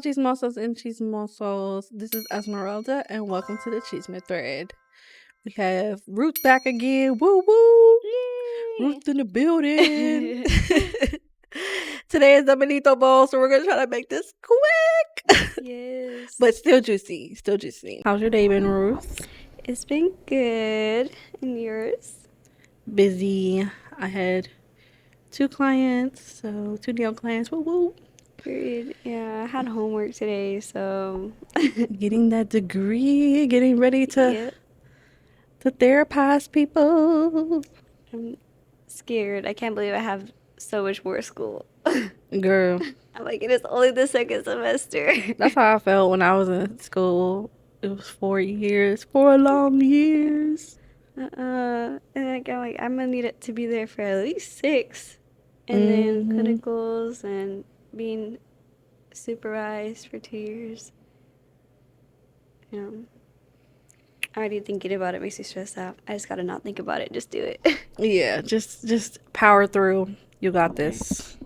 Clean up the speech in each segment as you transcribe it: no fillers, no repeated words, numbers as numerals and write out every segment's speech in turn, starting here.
Chismosas and chismosos. This is Esmeralda, and welcome to the Chisme Thread. We have Ruth back again. Woo woo! Yay! Ruth in the building. Today is the Benito Bowl, so we're gonna try to make this quick. Yes. But still juicy. Still juicy. How's your day been, Ruth? It's been good. And yours? Busy. I had 2 clients, so 2 nail clients. Woo woo! Period. Yeah, I had homework today, so Getting that degree, getting ready to yep. therapize people. I'm scared. I can't believe I have so much more school. Girl, I'm like, it is only the second semester. that's how I felt when I was in school. It was 4 years, 4 long years. And I'm like, I'm gonna need it to be there for at least 6. And then clinicals and being supervised for 2 years. Already thinking about it makes me stressed out. I just gotta not think about it. Just do it. Yeah, just power through. You got this.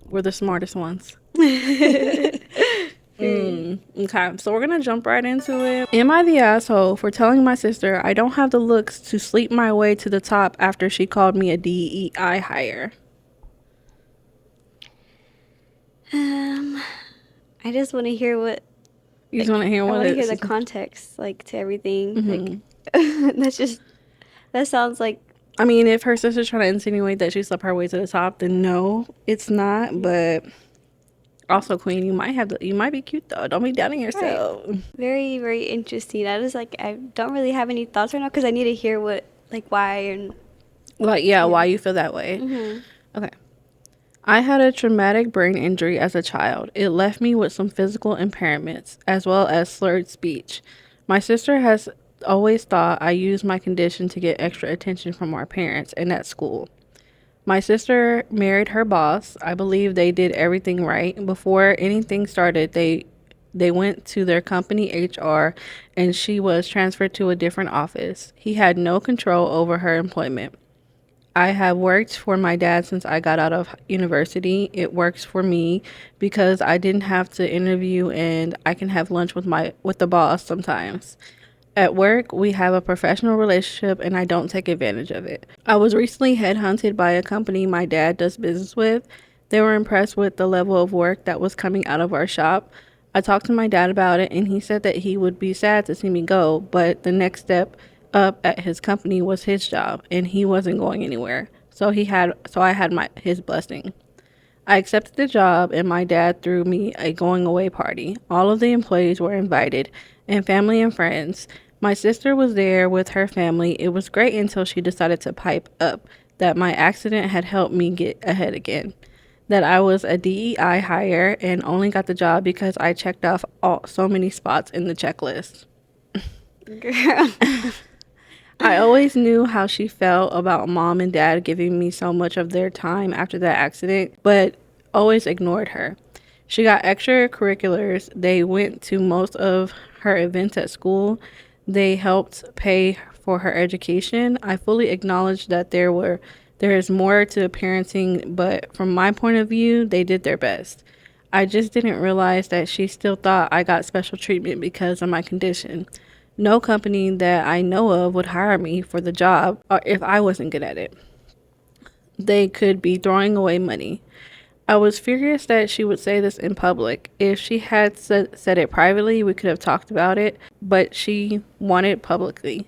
We're the smartest ones. Okay, so we're gonna jump right into it. Am I the asshole for telling my sister I don't have the looks to sleep my way to the top after she called me a DEI hire? I just want to hear what. You just want to hear what I want to it hear the is? context, like, to everything. Like, that sounds like. I mean, if her sister's trying to insinuate that she slept her way to the top, then no, it's not. But also, Queen, you might be cute though. Don't be doubting yourself. Right. Very, very interesting. I don't really have any thoughts right now because I need to hear why and. Like, yeah, why you feel that way. Okay. I had a traumatic brain injury as a child. It left me with some physical impairments as well as slurred speech. My sister has always thought I used my condition to get extra attention from our parents and at school. My sister married her boss. I believe they did everything right. Before anything started, they went to their company HR and she was transferred to a different office. He had no control over her employment. I have worked for my dad since I got out of university. It works for me because I didn't have to interview and I can have lunch with the boss sometimes. At work, we have a professional relationship and I don't take advantage of it. I was recently headhunted by a company my dad does business with. They were impressed with the level of work that was coming out of our shop. I talked to my dad about it and he said that he would be sad to see me go, but the next step up at his company was his job and he wasn't going anywhere. So I had his blessing. I accepted the job and my dad threw me a going away party. All of the employees were invited and family and friends. My sister was there with her family. It was great until she decided to pipe up that my accident had helped me get ahead again. That I was a DEI hire and only got the job because I checked off so many spots in the checklist. Girl. I always knew how she felt about mom and dad giving me so much of their time after that accident, but always ignored her. She got extracurriculars. They went to most of her events at school. They helped pay for her education. I fully acknowledge that there is more to parenting, but from my point of view, they did their best. I just didn't realize that she still thought I got special treatment because of my condition. No company that I know of would hire me for the job or if I wasn't good at it. They could be throwing away money. I was furious that she would say this in public. If she had said it privately, we could have talked about it, but she wanted publicly.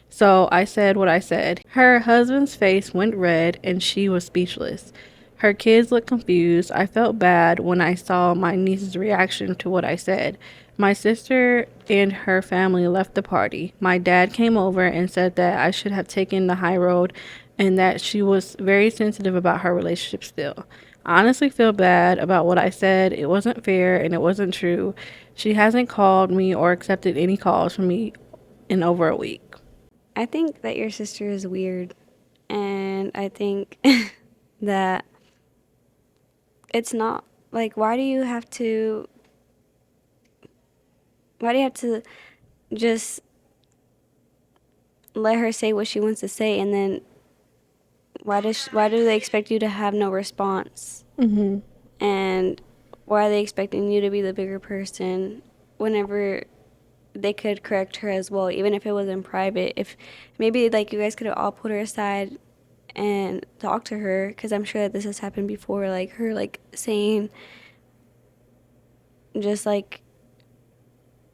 So I said what I said. Her husband's face went red and she was speechless. Her kids looked confused. I felt bad when I saw my niece's reaction to what I said. My sister and her family left the party. My dad came over and said that I should have taken the high road and that she was very sensitive about her relationship still. I honestly feel bad about what I said. It wasn't fair and it wasn't true. She hasn't called me or accepted any calls from me in over a week. I think that your sister is weird. And I think that it's not, like, why do you have to just let her say what she wants to say, and then why do they expect you to have no response? And why are they expecting you to be the bigger person whenever they could correct her as well, even if it was in private? If maybe like you guys could have all put her aside and talked to her, because I'm sure that this has happened before, like her like saying just like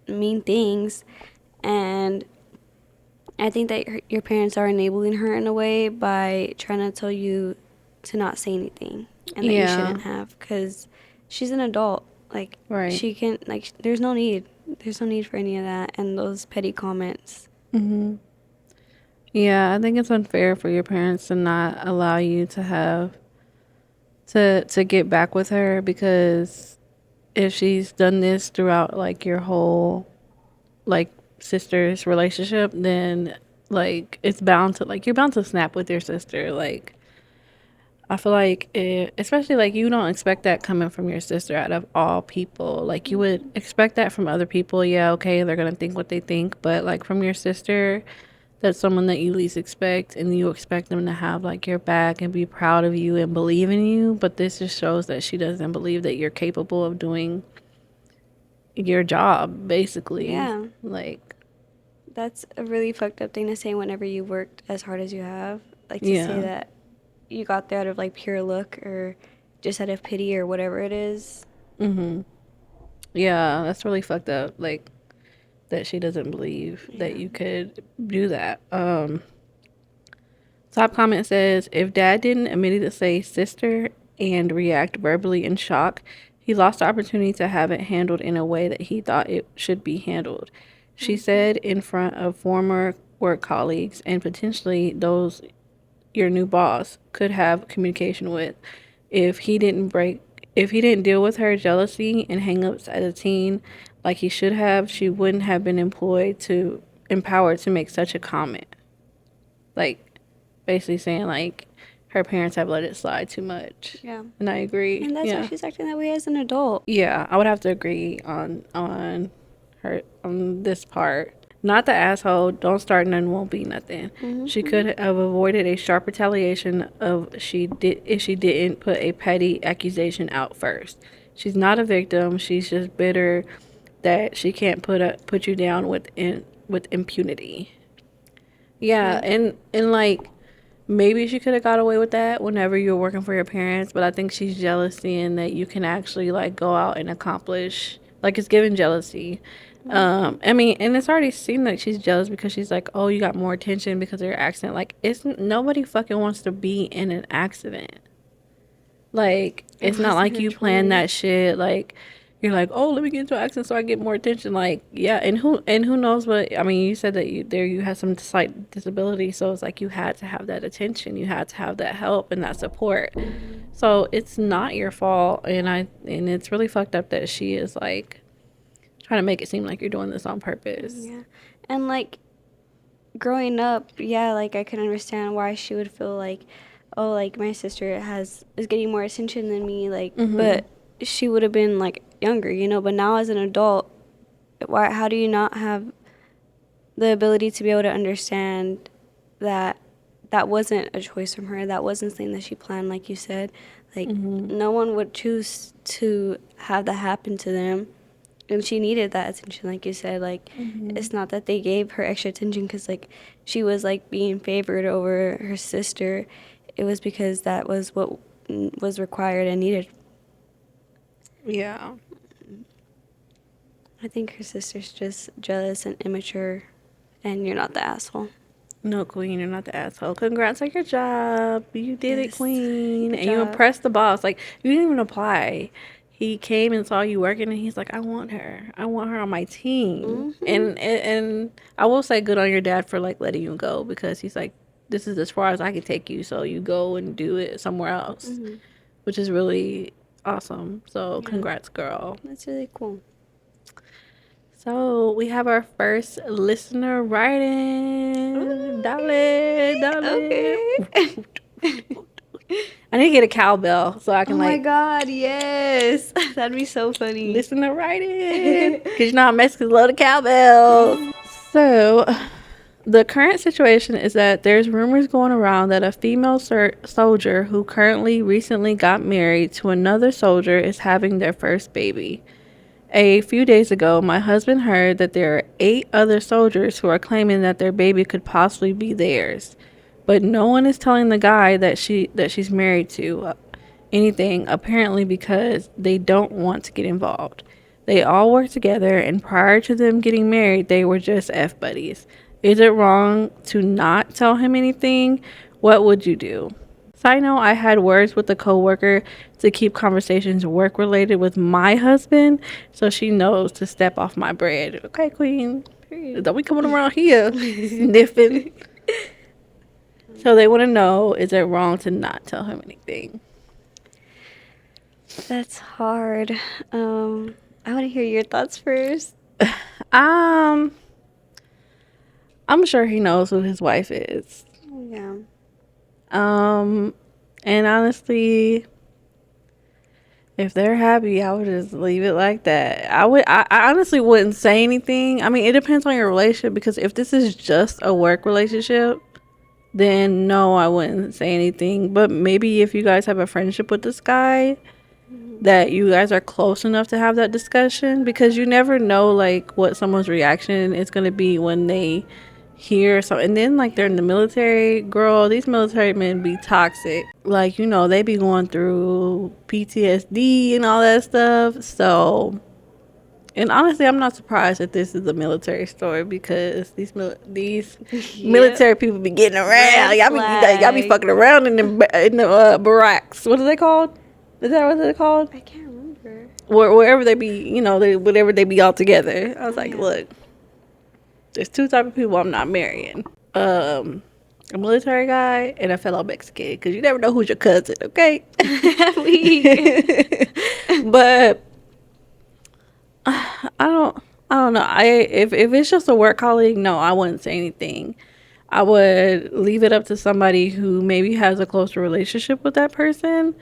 mean things. And I think that your parents are enabling her in a way by trying to tell you to not say anything and that you shouldn't have, because she's an adult. Like, Right. she can, like, there's no need for any of that and those petty comments. Yeah, I think it's unfair for your parents to not allow you to have to get back with her, because if she's done this throughout like your whole like sister's relationship, then like it's bound to, like, you're bound to snap with your sister. Like, I feel like especially like you don't expect that coming from your sister out of all people. Like, you would expect that from other people. Yeah, okay, they're gonna think what they think, but like from your sister, that's someone that you least expect, and you expect them to have like your back and be proud of you and believe in you. But this just shows that she doesn't believe that you're capable of doing your job, basically. Yeah. Like, That's a really fucked up thing to say whenever you worked as hard as you have. Like, to say yeah. that you got there out of like pure luck or just out of pity or whatever it is. Yeah, that's really fucked up. Like, that she doesn't believe that you could do that. Top comment says, if dad didn't immediately say sister and react verbally in shock, he lost the opportunity to have it handled in a way that he thought it should be handled. She said in front of former work colleagues and potentially those your new boss could have communication with. If he didn't deal with her jealousy and hangups as a teen like he should have, she wouldn't have been empowered to make such a comment. Like, basically saying like her parents have let it slide too much. Yeah. And I agree. And that's yeah. why she's acting that way as an adult. Yeah, I would have to agree on her on this part. Not the asshole. Don't start none. Won't be nothing. She could have avoided a sharp retaliation if she didn't put a petty accusation out first. She's not a victim. She's just bitter that she can't put you down with impunity. Yeah, and like, maybe she could have got away with that whenever you're working for your parents, but I think she's jealous seeing that you can actually like go out and accomplish, like, it's giving jealousy. I mean, and it's already seemed like she's jealous because she's like, oh, you got more attention because of your accident. Like, nobody fucking wants to be in an accident. Like, it's not like you planned that shit. Like, you're like, oh, let me get into an accident so I get more attention. Like, yeah, and who knows what, I mean, you said that you had some slight disability, so it's like you had to have that attention, you had to have that help and that support. So it's not your fault, and it's really fucked up that she is like trying to make it seem like you're doing this on purpose. Yeah. And like, growing up, yeah, like I can understand why she would feel like, oh, like my sister is getting more attention than me, like, but she would have been like younger, you know. But now as an adult, how do you not have the ability to be able to understand that that wasn't a choice from her, that wasn't something that she planned, like you said. Like, no one would choose to have that happen to them, and she needed that attention, like you said. Like, it's not that they gave her extra attention because like she was like being favored over her sister. It was because that was what was required and needed. Yeah. I think her sister's just jealous and immature, and you're not the asshole. No, queen, you're not the asshole. Congrats on your job. You did it, queen. Good And you job. impressed the boss. Like, you didn't even apply. He came and saw you working, and he's like, I want her. I want her on my team. And I will say good on your dad for, like, letting you go, because he's like, this is as far as I can take you, so you go and do it somewhere else, which is really awesome. So, congrats, girl. That's really cool. So we have our first listener writing. Dale. Okay. I need to get a cowbell so I can, Oh my like, god, yes. That'd be so funny. listener writing. Because you know how Mexicans love the cowbells. So The current situation is that there's rumors going around that a female soldier who currently recently got married to another soldier is having their first baby. A few days ago, my husband heard that there are 8 other soldiers who are claiming that their baby could possibly be theirs, but no one is telling the guy that she's married to anything, apparently because they don't want to get involved. They all work together, and prior to them getting married, they were just F buddies. Is it wrong to not tell him anything? What would you do? Side note, I had words with a coworker to keep conversations work related with my husband, so she knows to step off my bread. Okay, queen. Period. Don't be coming around here sniffing. So they want to know, is it wrong to not tell him anything? That's hard. I want to hear your thoughts first. I'm sure he knows who his wife is. Yeah. And honestly, if they're happy, I would just leave it like that. I honestly wouldn't say anything. I mean, it depends on your relationship, because if this is just a work relationship, then no, I wouldn't say anything. But maybe if you guys have a friendship with this guy, that you guys are close enough to have that discussion, because you never know like what someone's reaction is going to be when they hear something. And then like they're in the military, girl, these military men be toxic. Like, you know, they be going through PTSD and all that stuff. So, and honestly, I'm not surprised that this is a military story, because these military people be getting around. Y'all be fucking around in the barracks. What are they called? Is that what they're called? I can't remember. Wherever they be, you know, whatever they be all together. I was like, look, there's 2 type of people I'm not marrying. A military guy and a fellow Mexican, because you never know who's your cousin, okay? But I don't know. If it's just a work colleague, no, I wouldn't say anything. I would leave it up to somebody who maybe has a closer relationship with that person.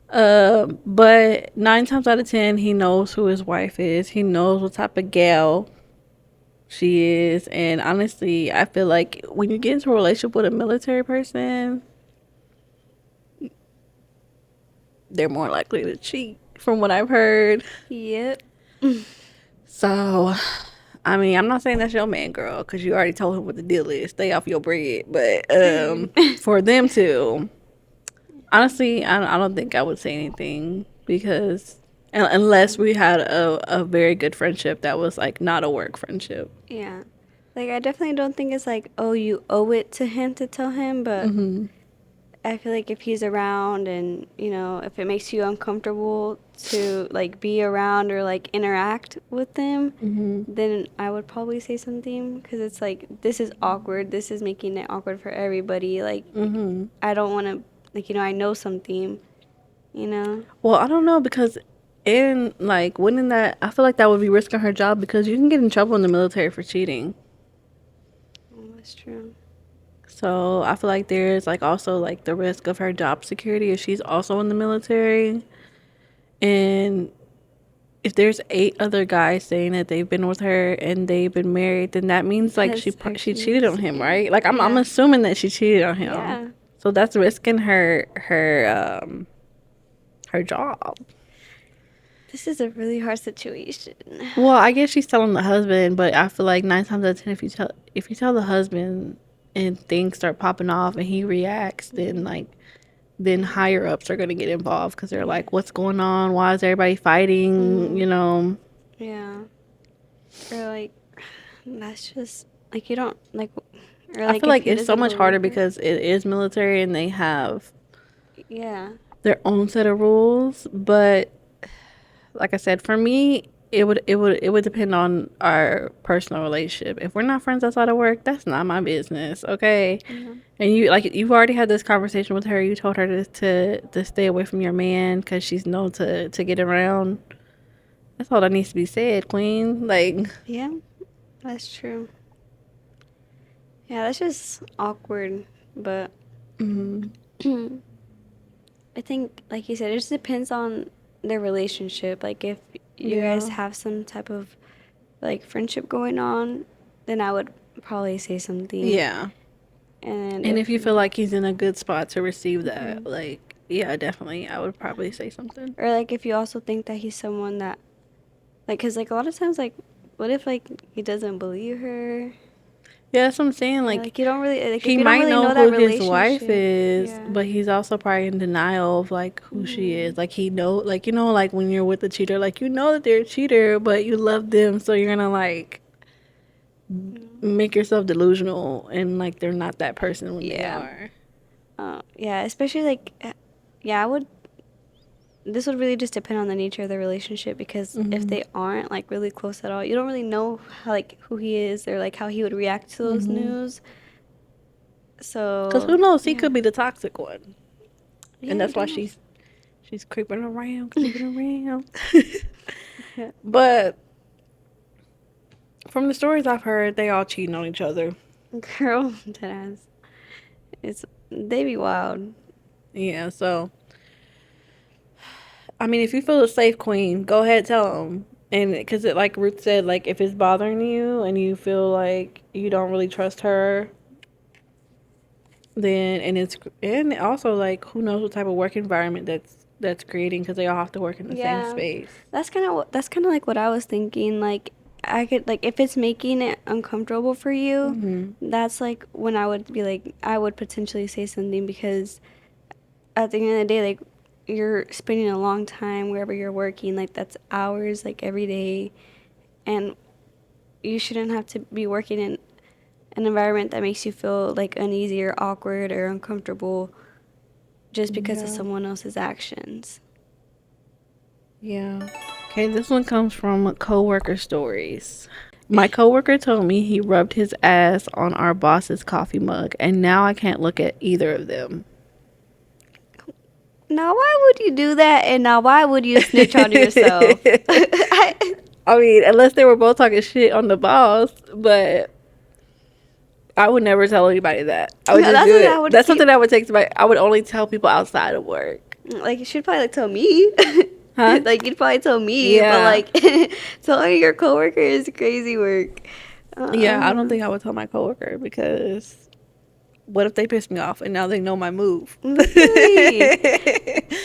But 9 times out of 10, he knows who his wife is. He knows what type of gal she is. And honestly, I feel like when you get into a relationship with a military person, they're more likely to cheat, from what I've heard. Yep. So, I mean, I'm not saying that's your man, girl, because you already told him what the deal is. Stay off your bread. But for them to, honestly, I don't think I would say anything, because unless we had a very good friendship that was like not a work friendship. Yeah. Like, I definitely don't think it's like, oh, you owe it to him to tell him, but I feel like if he's around and, you know, if it makes you uncomfortable to, like, be around or, like, interact with them, then I would probably say something, because it's like, this is awkward. This is making it awkward for everybody. Like, I don't want to, like, you know, I know something, you know? Well, I don't know, because wouldn't that, I feel like that would be risking her job, because you can get in trouble in the military for cheating. Oh, that's true. So I feel like there's like also like the risk of her job security if she's also in the military. And if there's 8 other guys saying that they've been with her and they've been married, then that means like she cheated on him, right? Like I'm assuming that she cheated on him. Yeah. So that's risking her job. This is a really hard situation. Well, I guess she's telling the husband, but I feel like 9 times out of 10, if you tell the husband and things start popping off and he reacts, then higher ups are gonna get involved, because they're like, what's going on? Why is everybody fighting? You know? Yeah. Or like, that's just like, you don't like. Or, like, I feel like it's so much harder because it is military and they have their own set of rules. But like I said, for me, it would depend on our personal relationship. If we're not friends outside of work, that's not my business, okay? And you've already had this conversation with her. You told her to stay away from your man because she's known to get around. That's all that needs to be said, queen. Like, yeah, that's true. Yeah, that's just awkward, but I think, like you said, it just depends on their relationship. Like, if you guys have some type of like friendship going on, then I would probably say something. Yeah. And if you feel like he's in a good spot to receive that, like, yeah, definitely, I would probably say something. Or like if you also think that he's someone that, like, cause like a lot of times, like, what if like he doesn't believe her? Yeah, that's what I'm saying. Yeah, Like, like you don't really, like, if he you don't might really know know that who his wife relationship. is, Yeah. but he's also probably in denial of like who she is. Like he know, like, you know, like when you're with a cheater, like you know that they're a cheater, but you love them, so you're gonna like make yourself delusional and like they're not that person when they Yeah. are. Yeah, especially like, yeah, I would. This would really just depend on the nature of the relationship, because if they aren't like really close at all, you don't really know how, like, who he is or like how he would react to those news. Because who So knows, he yeah, could be the toxic one, yeah, and you that's why don't know. she's creeping around, creeping around. Yeah. But from the stories I've heard, they all cheating on each other. Girl, that ass. They be wild. Yeah, so I mean, if you feel a safe, queen, go ahead, tell them. And because it, like Ruth said, like if it's bothering you and you feel like you don't really trust her, then and also like who knows what type of work environment that's creating, because they all have to work in the same Yeah, space. that's kind of like what I was thinking. Like I could, like, if it's making it uncomfortable for you, that's like when I would be like, I would potentially say something, because at the end of the day, like, you're spending a long time wherever you're working, like that's hours, like, every day, and you shouldn't have to be working in an environment that makes you feel like uneasy or awkward or uncomfortable just because of Yeah. someone else's actions. Yeah. Okay, this one comes from Coworker Stories. My coworker told me he rubbed his ass on our boss's coffee mug, and now I can't look at either of them. Now, why would you do that? And now, why would you snitch on yourself? I mean, unless they were both talking shit on the boss, but I would never tell anybody that. I would No, just that's do something I it. would That's keep. something I would take to my. I would only tell people outside of work. Like, you should probably like tell me. Huh? Like, you'd probably tell me, but Yeah. like telling your coworker is crazy work. Yeah, I don't think I would tell my coworker, because what if they piss me off and now they know my move? Literally.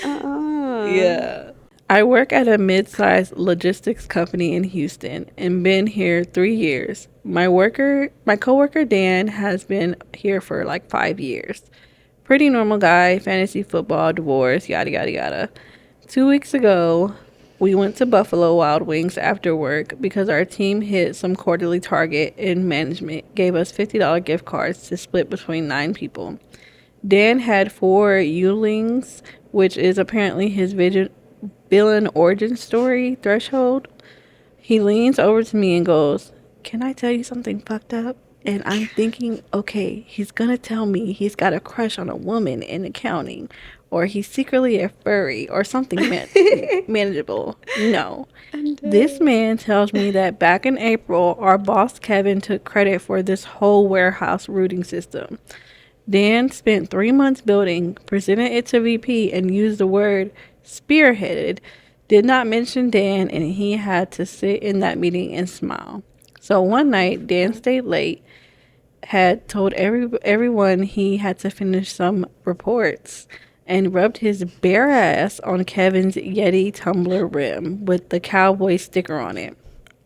Yeah. I work at a mid-sized logistics company in Houston and been here 3 years. My coworker Dan has been here for like 5 years. Pretty normal guy, fantasy football, divorce, yada yada yada. 2 weeks ago, we went to Buffalo Wild Wings after work because our team hit some quarterly target and management gave us $50 gift cards to split between 9 people. Dan had 4 Yulings, which is apparently his villain origin story threshold. He leans over to me and goes, "Can I tell you something fucked up?" And I'm thinking, okay, he's gonna tell me he's got a crush on a woman in accounting, or he's secretly a furry, or something manageable. No. This man tells me that back in April, our boss Kevin took credit for this whole warehouse routing system. Dan spent 3 months building, presented it to VP, and used the word spearheaded. Did not mention Dan, and he had to sit in that meeting and smile. So one night, Dan stayed late, had told everyone he had to finish some reports, and rubbed his bare ass on Kevin's Yeti tumbler rim with the cowboy sticker on it.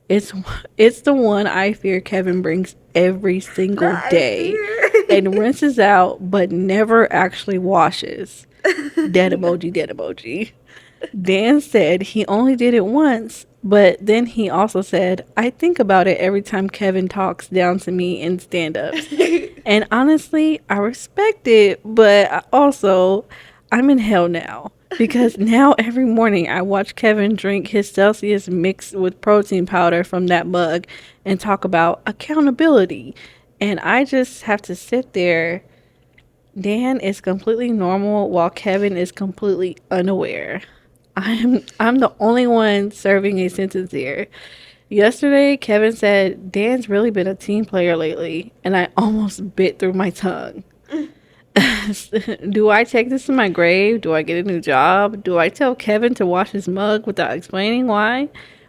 It's it's the one I fear Kevin brings every single day and rinses out but never actually washes. Dead emoji, dead emoji. Dan said he only did it once, but then he also said, "I think about it every time Kevin talks down to me in stand-ups." And honestly, I respect it, but I'm in hell now. Because now every morning I watch Kevin drink his Celsius mixed with protein powder from that mug and talk about accountability. And I just have to sit there. Dan is completely normal while Kevin is completely unaware. I'm the only one serving a sentence here. Yesterday, Kevin said Dan's really been a team player lately, and I almost bit through my tongue. Do I take this to my grave? Do I get a new job? Do I tell Kevin to wash his mug without explaining why?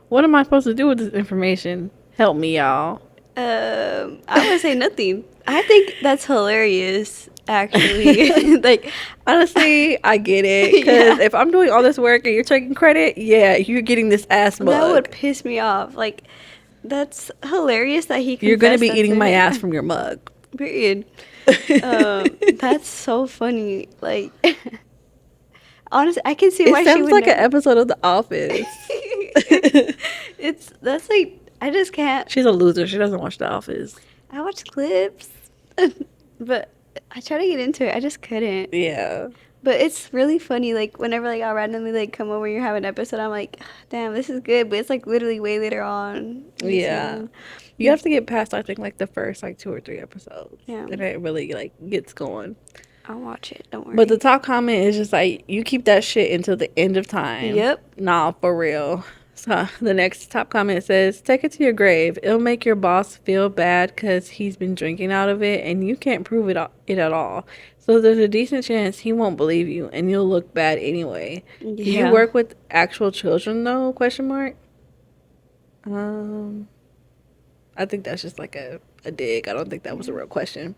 What am I supposed to do with this information? Help me, y'all. I would say nothing. I think that's hilarious, actually. Like, Honestly, I get it. Because yeah, if I'm doing all this work and you're taking credit, yeah, you're getting this ass that would mug. piss me off. Like, that's hilarious that he You're going to confessed be that to eating my ass him. from your mug. Period. That's so funny. Like, honestly, I can see It why she sounds would like an never. episode of The Office. That's like, I just can't. She's a loser. She doesn't watch The Office. I watch clips, but I try to get into it. I just couldn't. Yeah. But it's really funny. Like whenever like I'll randomly like come over and you have an episode, I'm like, damn, this is good. But it's like literally way later on in the Yeah. season. You have to get past, I think, like the first like 2 or 3 episodes. Yeah, Then it really like gets going. I'll watch it. Don't But the worry. top comment is just like, you keep that shit until the end of time. Yep. Nah, for real. So the next top comment says, take it to your grave. It'll make your boss feel bad because he's been drinking out of it and you can't prove it at all. So there's a decent chance he won't believe you and you'll look bad anyway. Do you Yeah. work with actual children though? Question mark. Um, I think that's just like a dig. I don't think that was a real question.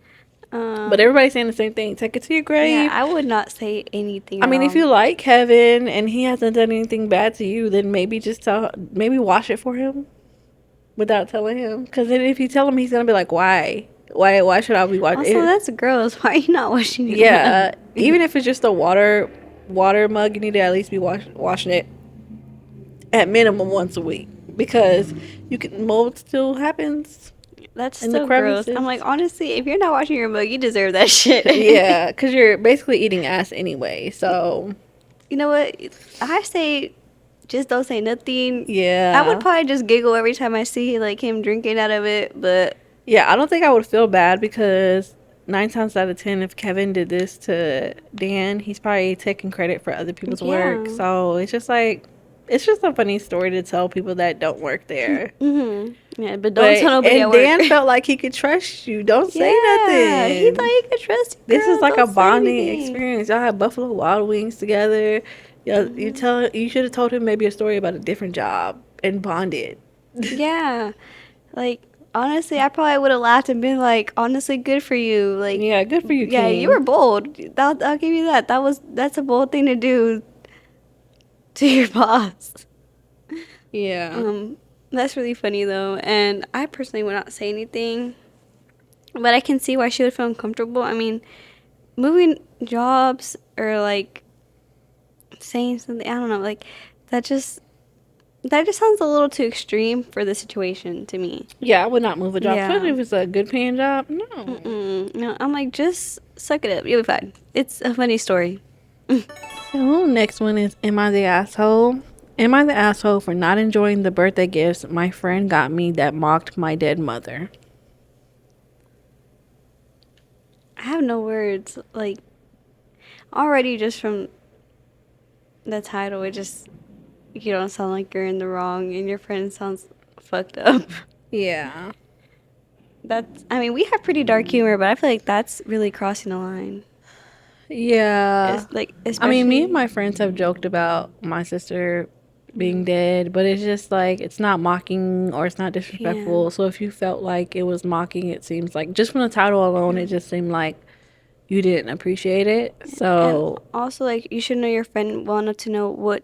But everybody's saying the same thing. Take it to your Yeah, grave. I would not say anything I mean, if wrong. you like Kevin and he hasn't done anything bad to you, then maybe just maybe wash it for him without telling him. Because then if you tell him, he's gonna be like, why? Why should I be watching Also, it? that's gross. Why are you not washing your Yeah, mug? even if it's just a water mug, you need to at least be washing it at minimum once a week because mold still happens That's in the so gross. crevices. I'm like, honestly, if you're not washing your mug, you deserve that shit. Yeah, because you're basically eating ass anyway. So You know what? I say, just don't say nothing. I would yeah. probably just giggle every time I see like him drinking out of it, but Yeah, I don't think I would feel bad because 9 times out of 10, if Kevin did this to Dan, he's probably taking credit for other people's work. yeah. So it's just like, it's just a funny story to tell people that don't work there. Yeah, but don't tell nobody at And work. Dan felt like he could trust you. Don't say Yeah, he thought nothing. he could trust you, This is girl. like a Don't say bonding anything. experience. Y'all had Buffalo Wild Wings together. Yeah, you should have told him maybe a story about a different job and bonded. Yeah, like honestly, I probably would have laughed and been like, honestly, good for you. Like, Yeah, good for you, yeah, you King. were bold. I'll give you that. That's a bold thing to do to your boss. Yeah. That's really funny though, and I personally would not say anything, but I can see why she would feel uncomfortable. I mean, moving jobs or like saying something, I don't know, like that just sounds a little too extreme for the situation to me. Yeah, I would not move a job, especially Yeah. if it's a good paying job. No. No, I'm like, just suck it up. You'll be fine. It's a funny story. So next one is, am I the asshole? Am I the asshole for not enjoying the birthday gifts my friend got me that mocked my dead mother? I have no words. Like, already just from the title, you don't sound like you're in the wrong and your friend sounds fucked up. Yeah. I mean, we have pretty dark humor, but I feel like that's really crossing the line. Yeah. It's like, I mean, me and especially, my friends have joked about my sister being dead, but it's just like, it's not mocking or it's not disrespectful. yeah. So if you felt like it was mocking, it seems like, just from the title alone, it just seemed like you didn't appreciate it. And So, also, like, you should know your friend well enough to know what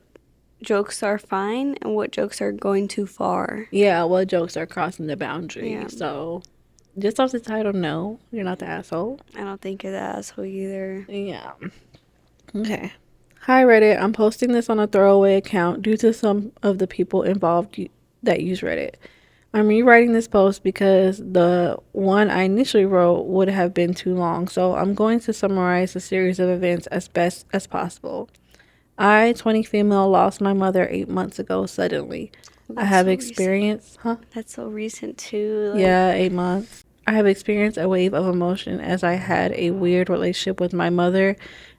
jokes are fine and what jokes are going too far. yeah, what jokes are crossing the boundary? Yeah. So, just off the title, no, you're not the asshole. I don't think you're the asshole either. Yeah. Okay. Hi, Reddit. I'm posting this on a throwaway account due to some of the people involved that use Reddit. I'm rewriting this post because the one I initially wrote would have been too long, so I'm going to summarize a series of events as best as possible. I, 20 female, lost my mother 8 months ago suddenly. I have experienced, That's so recent too. Like, yeah, 8 months. I have experienced a wave of emotion as I had a weird relationship with my mother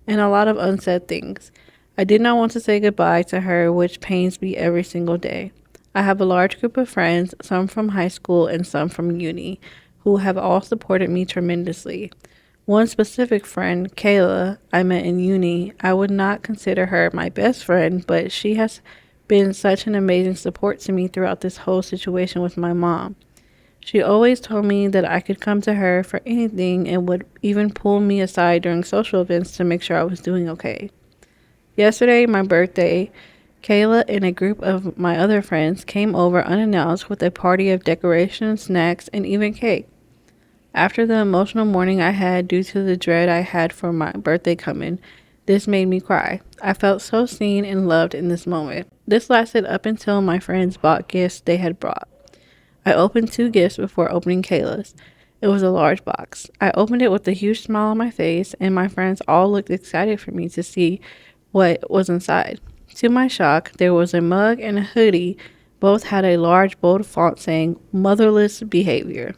and a lot of unsaid things. I did not want to say goodbye to her, which pains me every single day. I have a large group of friends, some from high school and some from uni, who have all supported me tremendously. One specific friend, Kayla, I met in uni. I would not consider her my best friend, but she has been such an amazing support to me throughout this whole situation with my mom. She always told me that I could come to her for anything and would even pull me aside during social events to make sure I was doing okay. Yesterday, my birthday, Kayla and a group of my other friends came over unannounced with a party of decorations, snacks, and even cake. After the emotional morning I had due to the dread I had for my birthday coming, this made me cry. I felt so seen and loved in this moment. This lasted up until my friends bought gifts they had brought. I opened two gifts before opening Kayla's. It was a large box. I opened it with a huge smile on my face, and my friends all looked excited for me to see what was inside. To my shock, there was a mug and a hoodie. Both had a large bold font saying motherless behavior.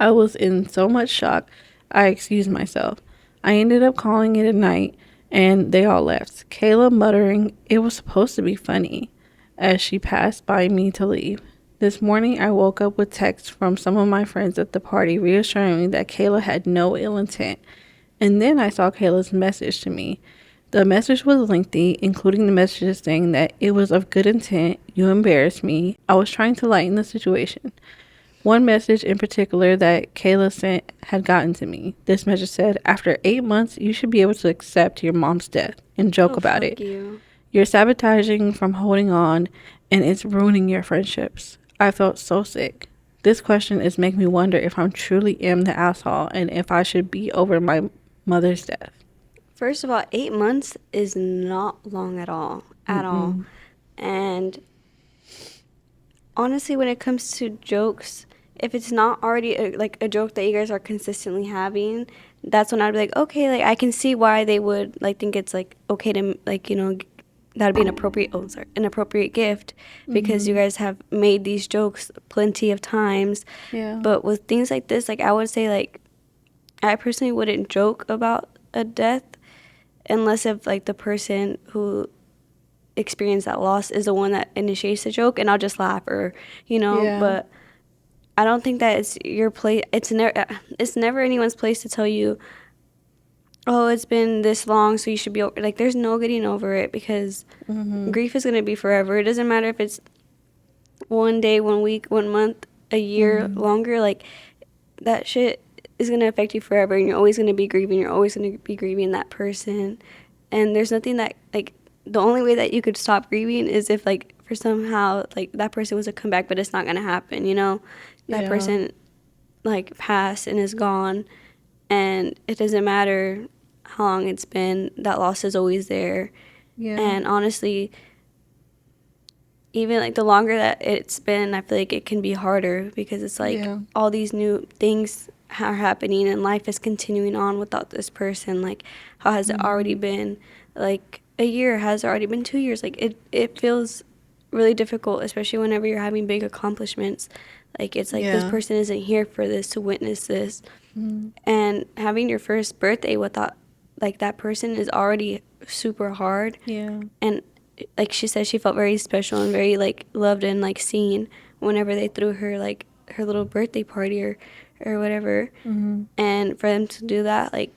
I was in so much shock, I excused myself. I ended up calling it a night, and they all left, Kayla muttering it was supposed to be funny as she passed by me to leave. This morning, I woke up with texts from some of my friends at the party reassuring me that Kayla had no ill intent. And then I saw Kayla's message to me. The message was lengthy, including the messages saying that it was of good intent, you embarrassed me. I was trying to lighten the situation. One message in particular that Kayla sent had gotten to me. This message said, after 8 months, you should be able to accept your mom's death and joke Oh, about fuck it. you. You're sabotaging from holding on, and it's ruining your friendships. I felt so sick. This question is making me wonder if I'm truly am the asshole and if I should be over my mother's death. First of all, 8 months is not long at all. At all. And honestly, when it comes to jokes, if it's not already a joke that you guys are consistently having, that's when I'd be like, okay, like I can see why they would like think it's like okay to like that'd be an appropriate gift because you guys have made these jokes plenty of times. Yeah. But with things like this, like I would say like I personally wouldn't joke about a death unless if like the person who experienced that loss is the one that initiates the joke, and I'll just laugh or Yeah. but I don't think that it's your place. It's never anyone's place to tell you, oh, it's been this long, so you should be over. Like, there's no getting over it because grief is gonna be forever. It doesn't matter if it's one day, 1 week, 1 month, a year longer. Like, that shit is gonna affect you forever, and you're always gonna be grieving. You're always gonna be grieving that person, and there's nothing that like the only way that you could stop grieving is if like for somehow like that person was to come back, but it's not gonna happen. That Yeah. person like passed and is gone, and it doesn't matter how long it's been. That loss is always there. Yeah. And honestly, even like the longer that it's been, I feel like it can be harder because it's like Yeah. all these new things are happening and life is continuing on without this person. Like, how has it already been like a year? Has it already been 2 years? Like, it feels really difficult, especially whenever you're having big accomplishments. Like, it's like this Yeah. person isn't here for this, to witness this. And having your first birthday without like that person is already super hard. Yeah. And like she said, she felt very special and very like loved and like seen whenever they threw her like her little birthday party or whatever. And for them to do that, like,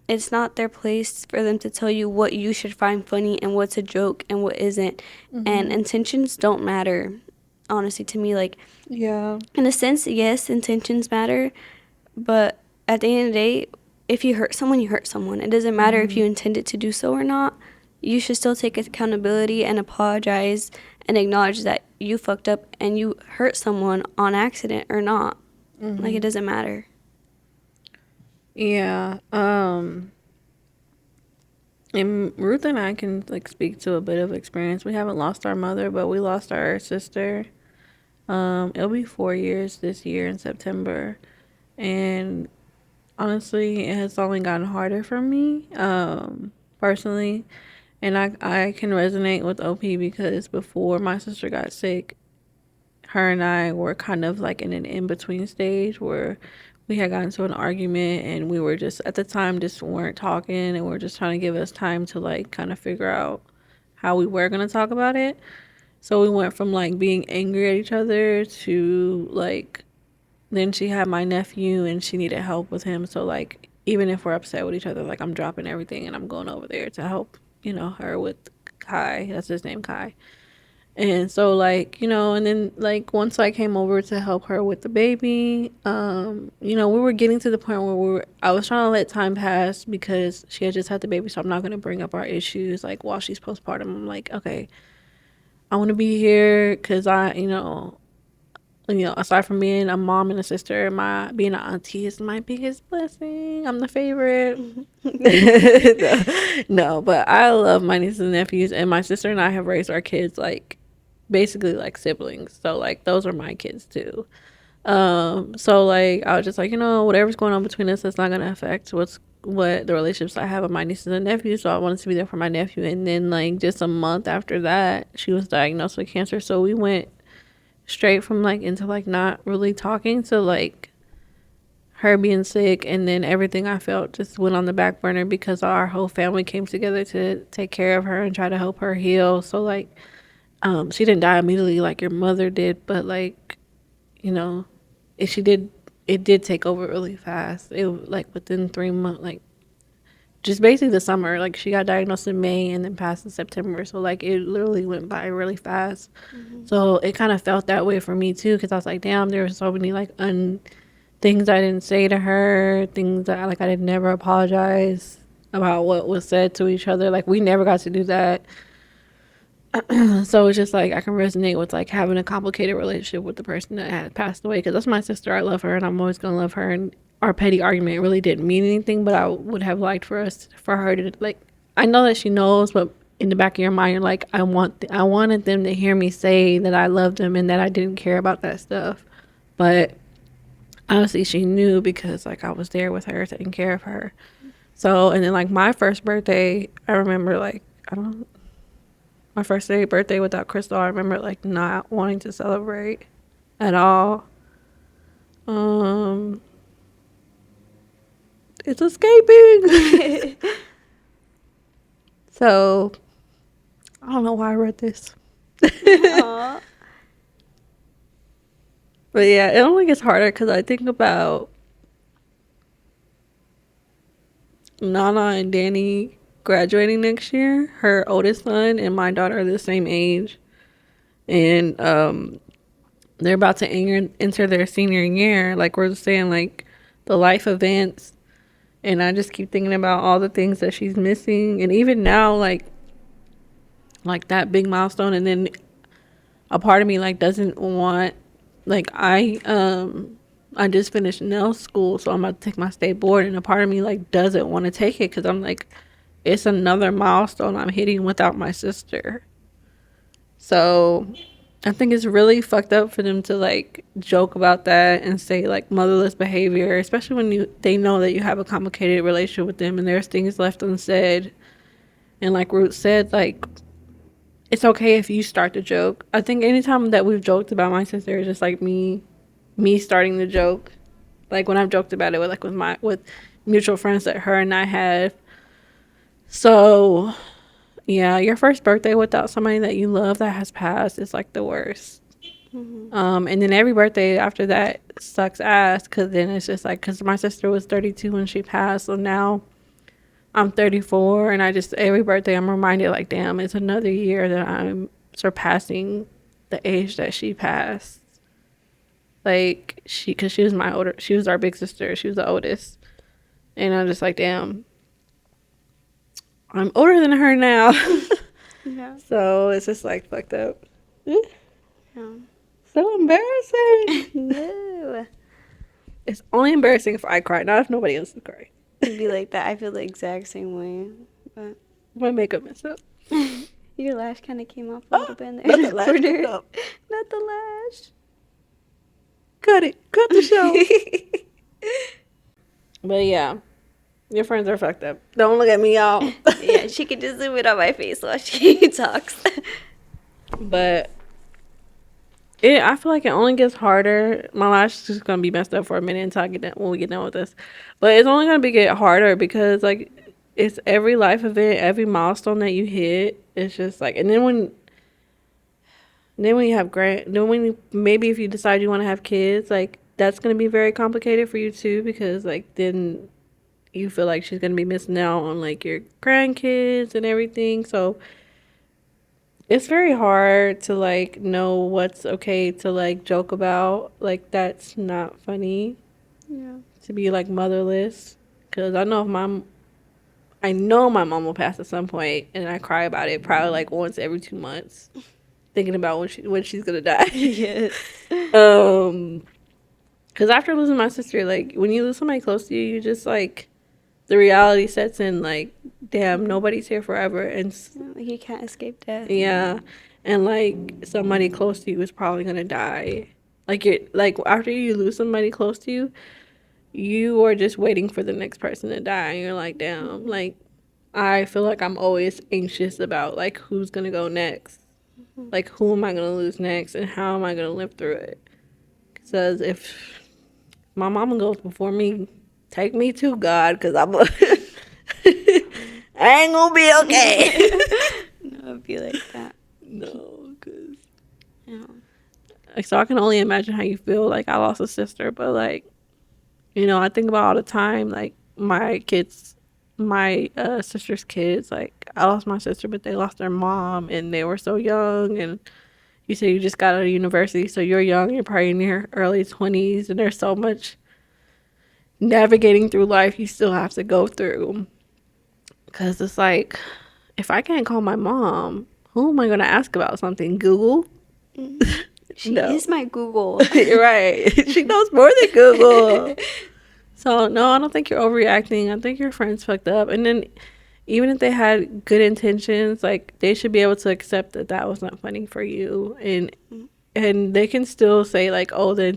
it's not their place for them to tell you what you should find funny and what's a joke and what isn't. And intentions don't matter, honestly, to me. Like, Yeah. in a sense, yes, intentions matter, but at the end of the day, if you hurt someone, you hurt someone. It doesn't matter if you intended to do so or not. You should still take accountability and apologize and acknowledge that you fucked up and you hurt someone on accident or not. Like, it doesn't matter. Yeah. And Ruth and I can like speak to a bit of experience. We haven't lost our mother, but we lost our sister. It'll be 4 years this year in September. And honestly, it has only gotten harder for me, personally. And I can resonate with OP because before my sister got sick, her and I were kind of like in an in-between stage where we had gotten into an argument and we were just at the time just weren't talking and we are just trying to give us time to like kind of figure out how we were going to talk about it. So we went from like being angry at each other to like then she had my nephew and she needed help with him. So like even if we're upset with each other, like I'm dropping everything and I'm going over there to help, her with Kai. That's his name, Kai. And so, like, and then, like, once I came over to help her with the baby, we were getting to the point where I was trying to let time pass because she had just had the baby, so I'm not going to bring up our issues, like, while she's postpartum. I'm like, okay, I want to be here because aside from being a mom and a sister, being an auntie is my biggest blessing. I'm the favorite. No, but I love my nieces and nephews, and my sister and I have raised our kids like basically like siblings. So like those are my kids too. So like I was just like, whatever's going on between us, it's not gonna affect what the relationships I have with my nieces and nephews. So I wanted to be there for my nephew, and then like just a month after that, she was diagnosed with cancer. So we went straight from like into like not really talking to like her being sick, and then everything I felt just went on the back burner because our whole family came together to take care of her and try to help her heal. So like she didn't die immediately like your mother did, but like if she did, it did take over really fast. It was like within 3 months, like just basically the summer. Like she got diagnosed in May and then passed in September, so like it literally went by really fast. So it kind of felt that way for me too, because I was like, damn, there were so many like things I didn't say to her, things that like I did never apologize about what was said to each other. Like we never got to do that. So it's just like I can resonate with like having a complicated relationship with the person that had passed away, because that's my sister. I love her and I'm always gonna love her, and our petty argument really didn't mean anything, but I would have liked for her to like, I know that she knows, but in the back of your mind you're like, I wanted them to hear me say that I loved them and that I didn't care about that stuff. But honestly she knew because like I was there with her taking care of her. So and then like my first birthday, I remember like I don't my first day birthday without Crystal, I remember like not wanting to celebrate at all. It's escaping. So I don't know why I read this. But yeah, it only gets harder because I think about Nana and Danny graduating next year. Her oldest son and my daughter are the same age, and they're about to enter their senior year. Like we're saying, like the life events, and I just keep thinking about all the things that she's missing, and even now, like that big milestone, and then a part of me like doesn't want, like I just finished nail school, so I'm about to take my state board, and a part of me like doesn't want to take it because I'm like, it's another milestone I'm hitting without my sister. So I think it's really fucked up for them to like joke about that and say like motherless behavior, especially when they know that you have a complicated relationship with them and there's things left unsaid. And like Ruth said, like it's okay if you start the joke. I think anytime that we've joked about my sister, it's just like me starting the joke. Like when I've joked about it with mutual friends that her and I have. So yeah, your first birthday without somebody that you love that has passed is like the worst. And then every birthday after that sucks ass, because then it's just like, because my sister was 32 when she passed, so now I'm 34, and every birthday I'm reminded like, damn, it's another year that I'm surpassing the age that she passed. Like because she was our big sister, she was the oldest, and I'm just like, damn, I'm older than her now. Yeah. So it's just like fucked up. Yeah. So embarrassing. No. It's only embarrassing if I cry, not if nobody else is crying. It'd be like that. I feel the exact same way. But My makeup messed up. your lash kind of came off a little bit in there. Not the lash. Not the lash. Cut it. Cut the show. But yeah, your friends are fucked up. Don't look at me, y'all. Yeah, she could just zoom it on my face while she talks. But I feel like it only gets harder. My lash is just gonna be messed up for a minute until I get done, when we get done with this. But it's only gonna get harder because like it's every life event, every milestone that you hit. It's just like, and then when you have maybe if you decide you want to have kids, like that's gonna be very complicated for you too, because like then you feel like she's gonna be missing out on like your grandkids and everything. So it's very hard to like know what's okay to like joke about. Like that's not funny Yeah. to be like motherless. Cause I know my mom will pass at some point, and I cry about it probably like once every 2 months, thinking about when she's gonna die. Yes. um, cause after losing my sister, like when you lose somebody close to you, you just like the reality sets in. Like, damn, nobody's here forever, and Like you can't escape death. yeah, and like somebody close to you is probably gonna die. Like you're like after you lose somebody close to you, you are just waiting for the next person to die, and you're like, damn, like I feel like I'm always anxious about like who's gonna go next, like who am I gonna lose next, and how am I gonna live through it? Because if my mama goes before me, take me to God, because I ain't gonna be okay. No, it'd be like that. No, because Yeah. so I can only imagine how you feel. Like I lost a sister, but like I think about all the time like my kids, my sister's kids. Like I lost my sister, but they lost their mom, and they were so young. And you say you just got out of university, so you're young. You're probably in your early 20s, and there's so much navigating through life you still have to go through. Because it's like, if I can't call my mom, who am I going to ask about something? Google? She No. is my Google. You're right. She knows more than Google. So, no, I don't think you're overreacting. I think your friends fucked up. And then, even if they had good intentions, like, they should be able to accept that that was not funny for you. And they can still say, like, oh, the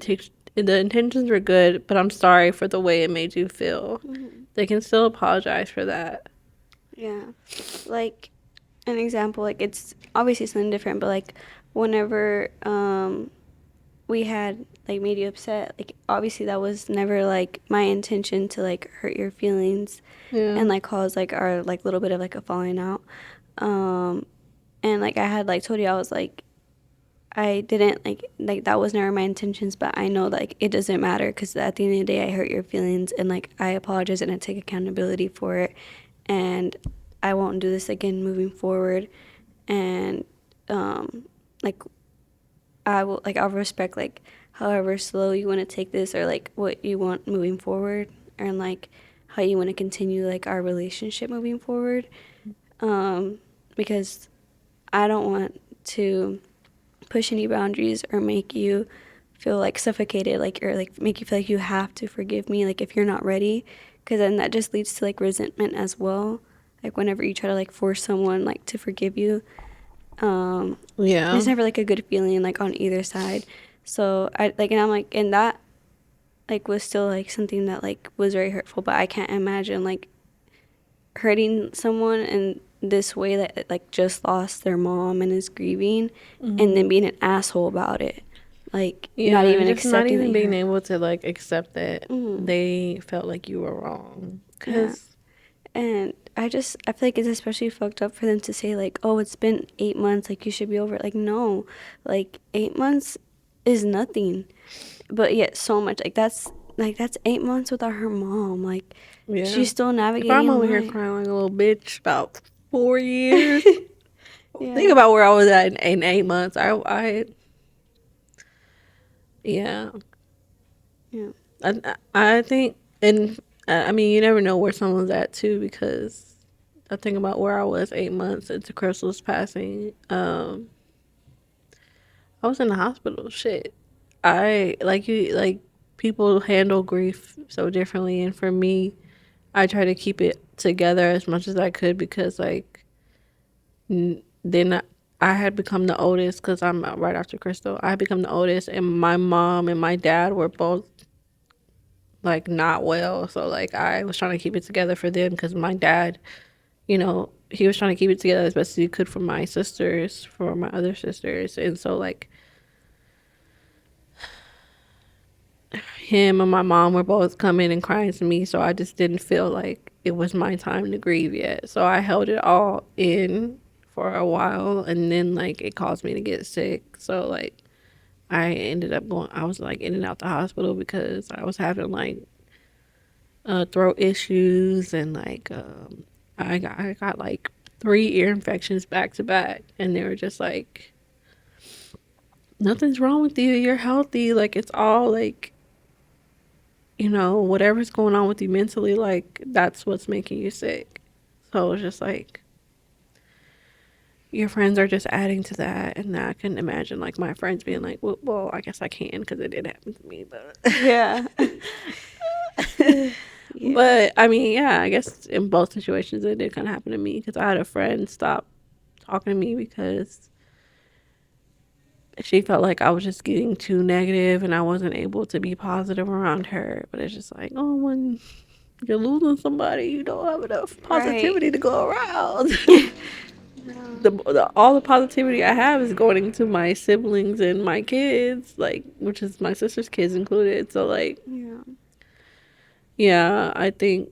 intentions were good, but I'm sorry for the way it made you feel. They can still apologize for that. Yeah. Like an example, like it's obviously something different, but like whenever we had like made you upset, like obviously that was never like my intention to like hurt your feelings and like cause like our like little bit of like a falling out. And like I had like told you, I was like I didn't like that was never my intentions, but I know like it doesn't matter because at the end of the day I hurt your feelings and like I apologize and I take accountability for it, and I won't do this again moving forward. And like I'll respect like however slow you want to take this or like what you want moving forward, and like how you want to continue like our relationship moving forward, because I don't want to push any boundaries or make you feel like suffocated, like, or like make you feel like you have to forgive me like if you're not ready, because then that just leads to like resentment as well, like whenever you try to like force someone like to forgive you. It's never like a good feeling like on either side. So I like, and I'm like, and that like was still like something that like was very hurtful, but I can't imagine like hurting someone in this way that like just lost their mom and is grieving, and then being an asshole about it, like not even just accepting not even that being you're, able to like accept that they felt like you were wrong. yeah. Cause And I feel like it's especially fucked up for them to say like, oh, it's been 8 months, like you should be over it. Like no, like 8 months is nothing, but yet so much that's 8 months without her mom. Like she's still if navigating I'm over here life. crying like a little bitch about 4 years, Yeah. think about where I was at in 8 months. I yeah. Yeah. I think, and I mean, you never know where someone's at too, because I think about where I was 8 months into Crystal's passing. I was in the hospital. Shit, I like you like people handle grief so differently, and for me, I try to keep it together as much as I could because like then I had become the oldest because I'm right after Crystal. I had become the oldest, and my mom and my dad were both like not well. So like I was trying to keep it together for them because my dad, he was trying to keep it together as best as he could for my sisters, for my other sisters, and so like him and my mom were both coming and crying to me. So I just didn't feel like it was my time to grieve yet. So I held it all in for a while, and then like it caused me to get sick. So like I ended up going. I was like in and out the hospital because I was having like throat issues and like I got like 3 ear infections back to back, and they were just like, nothing's wrong with you, you're healthy, like it's all like, you know, whatever's going on with you mentally, like that's what's making you sick. So it's just like your friends are just adding to that, and I couldn't imagine like my friends being like, well I guess I can because it did happen to me, but Yeah. Yeah. but I mean, yeah, I guess in both situations it did kind of happen to me because I had a friend stop talking to me because she felt like I was just getting too negative and I wasn't able to be positive around her. But it's just like, oh, when you're losing somebody, you don't have enough Right. positivity to go around. No. All the positivity I have is going into my siblings and my kids, like, which is my sister's kids included. So like, Yeah. yeah, I think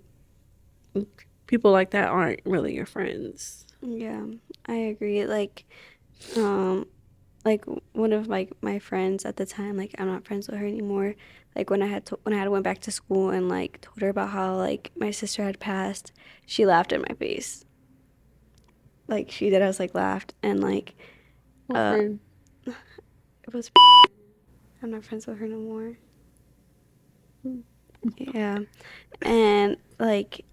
people like that aren't really your friends. Yeah. I agree. Um, like one of my friends at the time, like I'm not friends with her anymore. Like when I had went back to school and like told her about how like my sister had passed, she laughed in my face. Like she did, I was like laughed and like What uh friend? it was I'm not friends with her no more. Mm. Yeah. And like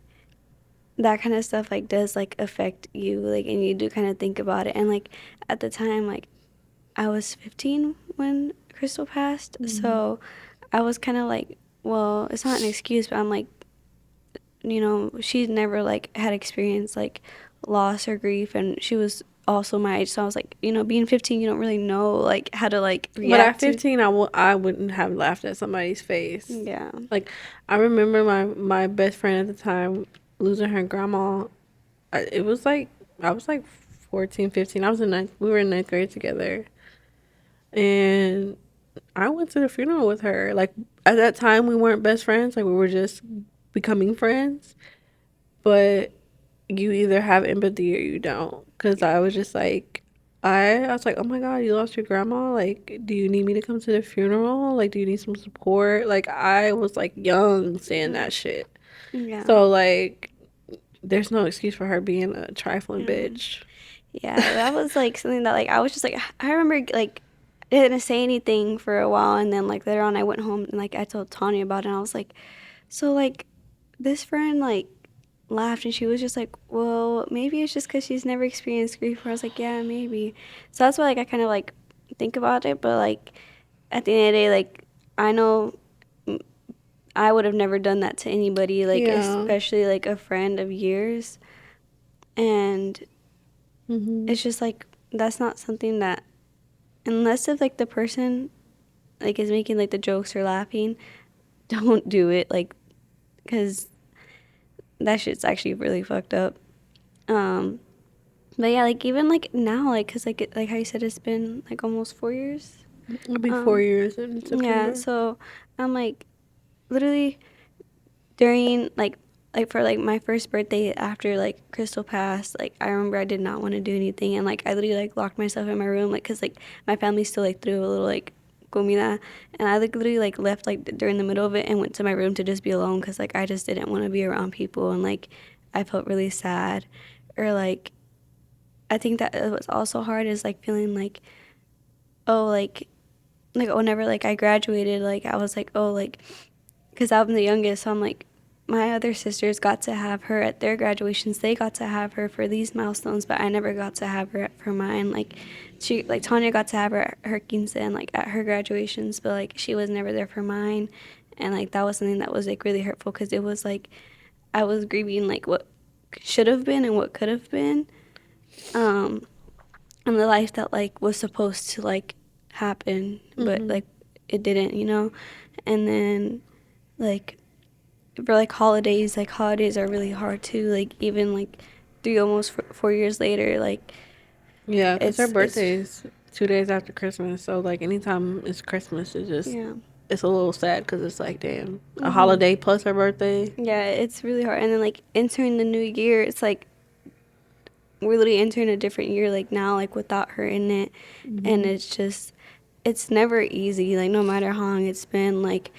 that kind of stuff like does like affect you like and you do kind of think about it and like at the time like I was 15 when Crystal passed, Mm-hmm. so I was kind of like, well, it's not an excuse, but I'm like, you know, she's never like had experience like loss or grief, and she was also my age, so I was like, you know, being 15, you don't really know like how to like But at react to. 15, I wouldn't have laughed at somebody's face. Yeah. Like, I remember my best friend at the time losing her grandma. It was like, I was like 14, 15. I was in ninth, we were in ninth grade together. And I went to the funeral with her. Like, at that time, we weren't best friends. Like, we were just becoming friends. But you either have empathy or you don't. Because I was just like, I was like, oh my God, you lost your grandma? Like, do you need me to come to the funeral? Like, do you need some support? Like, I was like young saying that shit. Yeah. So, like, there's no excuse for her being a trifling Yeah. bitch. Yeah, that was like something that like I was just like I remember like I didn't say anything for a while and then like later on I went home and like I told Tanya about it and I was like, so like this friend like laughed and she was just like, well, maybe it's just because she's never experienced grief. Where I was like, yeah, maybe. So that's why like I kind of like think about it, but like at the end of the day, like I know I would have never done that to anybody, like Yeah. especially like a friend of years, and Hmm. it's just like that's not something that unless if like the person like is making like the jokes or laughing, don't do it like because that shit's actually really fucked up. Um, but yeah, like even like now, like cause like how you said it's been like almost 4 years. It'll be four Um, years in yeah, September. so I'm like literally during like for like my first birthday after like Crystal passed, like I remember I did not want to do anything and like I literally like locked myself in my room like cuz like my family still like threw a little like comida and I like literally like left like during the middle of it and went to my room to just be alone cuz like I just didn't want to be around people and like I felt really sad or like I think that it was also hard is like feeling oh like whenever like I graduated like I was like oh like because I'm the youngest, so I'm like, my other sisters got to have her at their graduations. They got to have her for these milestones, but I never got to have her for mine. Like, like Tanya got to have her at her quince and like at her graduations, but like she was never there for mine, and like that was something that was like really hurtful because it was like I was grieving like what should have been and what could have been, um, and the life that like was supposed to like happen, but Hmm. like it didn't, you know, and then like for like holidays are really hard too like even like 4 years later like Yeah, because her it's birthday is 2 days after Christmas. So, like, anytime it's Christmas, yeah. it's a little sad because it's like, damn, a Mhm. holiday plus her birthday. Yeah, it's really hard and then like entering the new year it's like we're literally entering a different year like now like without her in it and Hmm. it's just it's never easy like no matter how long it's been like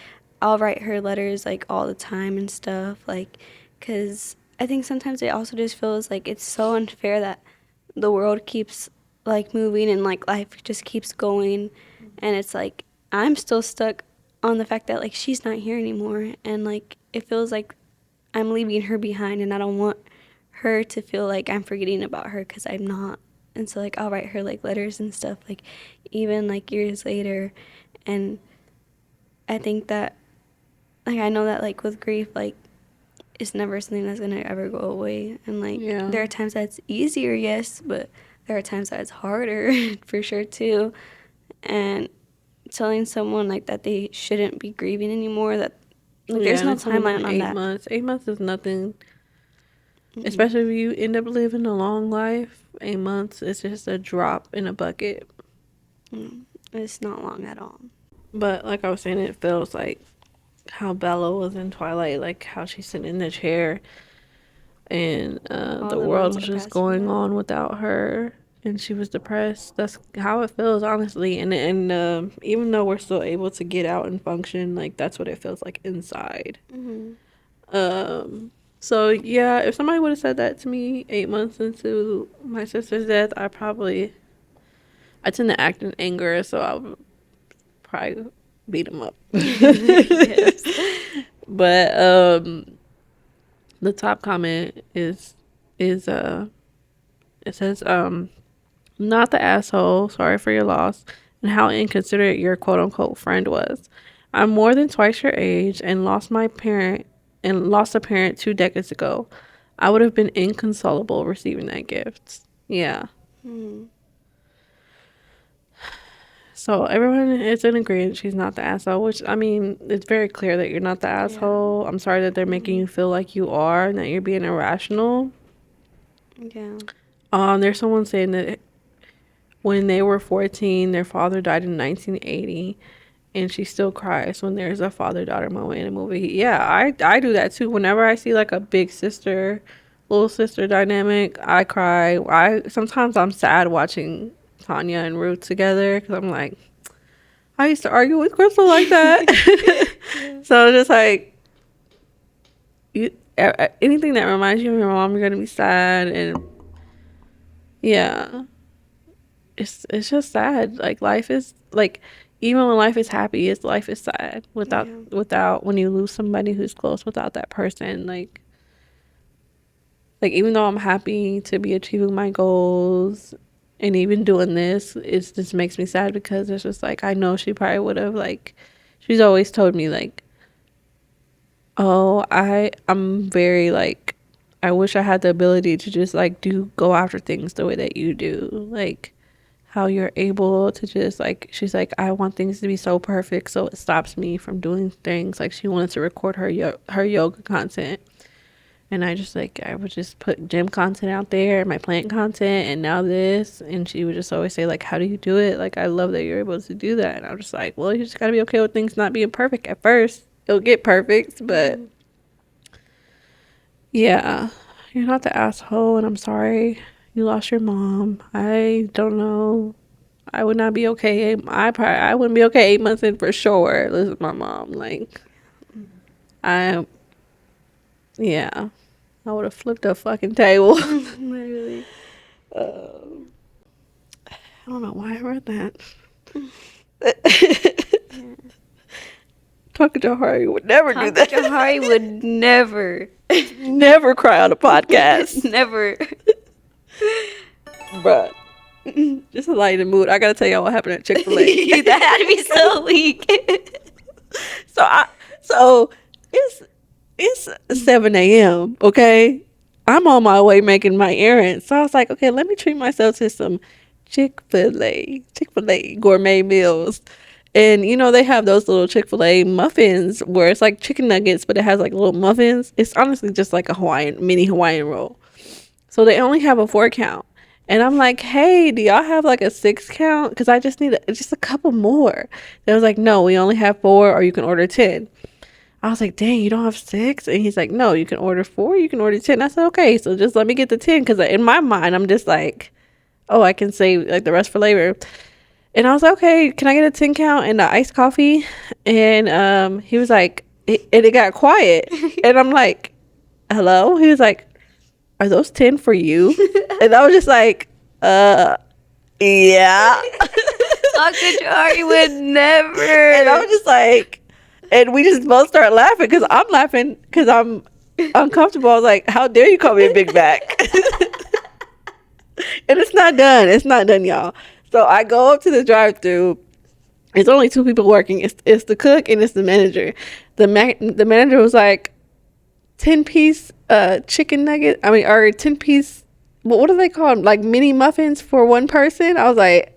I'll write her letters like all the time and stuff like because I think sometimes it also just feels like it's so unfair that the world keeps like moving and like life just keeps going, and it's like I'm still stuck on the fact that like she's not here anymore, and like it feels like I'm leaving her behind, and I don't want her to feel like I'm forgetting about her, because I'm not. And so like I'll write her like letters and stuff, like even like years later. And I think that like I know that like with grief, like it's never something that's gonna ever go away. And like there are times that it's easier, yes, but there are times that it's harder for sure too. And telling someone like that they shouldn't be grieving anymore, that like there's no timeline on that. 8 months. 8 months is nothing. Especially if you end up living a long life. 8 months is just a drop in a bucket. It's not long at all. But like I was saying, it feels like how Bella was in Twilight, like how she's sitting in the chair and the world was just going on without her, and she was depressed. That's how it feels, honestly. And even though we're still able to get out and function, like that's what it feels like inside. So yeah, if somebody would have said that to me 8 months into my sister's death, I tend to act in anger, so I would probably beat them up. Yes. But the top comment is it says not the asshole, sorry for your loss and how inconsiderate your quote unquote friend was. I'm more than twice your age and lost a parent 2 decades ago. I would have been inconsolable receiving that gift. Yeah. So everyone is in agreement she's not the asshole, which, I mean, it's very clear that you're not the asshole. I'm sorry that they're making you feel like you are and that you're being irrational. Yeah. There's someone saying that when they were 14, their father died in 1980, and she still cries when there's a father-daughter moment in a movie. Yeah, I do that too. Whenever I see like a big sister, little sister dynamic, I cry. Sometimes I'm sad watching Tanya and Ruth together because I'm like, I used to argue with Crystal like that. So just like anything that reminds you of your mom, you're gonna be sad. And yeah, it's just sad. Like life is like, even when life is happy, life is sad without when you lose somebody who's close, without that person. Like even though I'm happy to be achieving my goals and even doing this, it just makes me sad because it's just like I know she probably would have, like, she's always told me like, oh, I'm very like, I wish I had the ability to just like go after things the way that you do, like how you're able to just like, she's like, I want things to be so perfect so it stops me from doing things. Like she wanted to record her yoga content, and I would just put gym content out there, my plant content, and now this. And she would just always say like, how do you do it? Like, I love that you're able to do that. And I'm just like, well, you just gotta be okay with things not being perfect at first. It'll get perfect, but yeah, you're not the asshole, and I'm sorry you lost your mom. I don't know. I would not be okay. I wouldn't be okay 8 months in for sure. Losing my mom, like, yeah, I would have flipped a fucking table. Literally. I don't know why I read that. Talking to Hari would never do that. Talking to Hari would never. Never cry on a podcast. Never. Bruh. Just to lighten the mood, I gotta tell y'all what happened at Chick-fil-A. That had to be so weak. So it's 7 a.m. Okay, I'm on my way making my errands. So I was like, okay, let me treat myself to some Chick-fil-A gourmet meals. And you know, they have those little Chick-fil-A muffins where it's like chicken nuggets, but it has like little muffins. It's honestly just like a mini Hawaiian roll. So they only have a 4 count. And I'm like, hey, do y'all have like a 6 count? Because I just need just a couple more. They was like, no, we only have 4, or you can order 10. I was like, dang, you don't have 6? And he's like, no, you can order 4, you can order 10. I said, okay, so just let me get the 10. Because in my mind, I'm just like, oh, I can save like the rest for later. And I was like, okay, can I get a 10 count and the iced coffee? And he was like, it got quiet. And I'm like, hello? He was like, are those 10 for you? And I was just like, yeah. Dr. Jari would never. And I was just like, and we just both start laughing because I'm laughing because I'm uncomfortable. I was like, how dare you call me a Big Mac? And it's not done. It's not done, y'all. So I go up to the drive-thru. It's only 2 people working. It's the cook and it's the manager. The manager was like, 10-piece chicken nugget. I mean, or 10-piece. What do they call them? Like mini muffins for one person. I was like,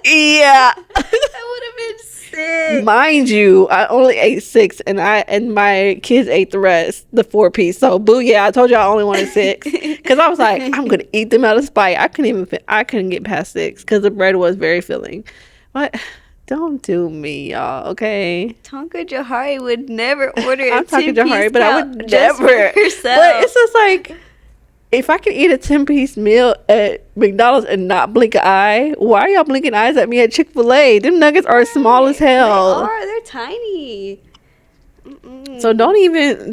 yeah. That would have been sick. Mind you, I only ate 6, and my kids ate the rest, the 4-piece. So, boo, yeah, I told you I only wanted 6 because I was like, I'm gonna eat them out of spite. I couldn't get past 6 because the bread was very filling. But don't do me, y'all. Okay. Tonka Jahari would never order a I'm talking 10-piece Jahari, but I would just never. for herself. But it's just like, if I can eat a 10-piece meal at McDonald's and not blink an eye, why are y'all blinking eyes at me at Chick-fil-A? Them nuggets are small as hell. They're tiny. So don't.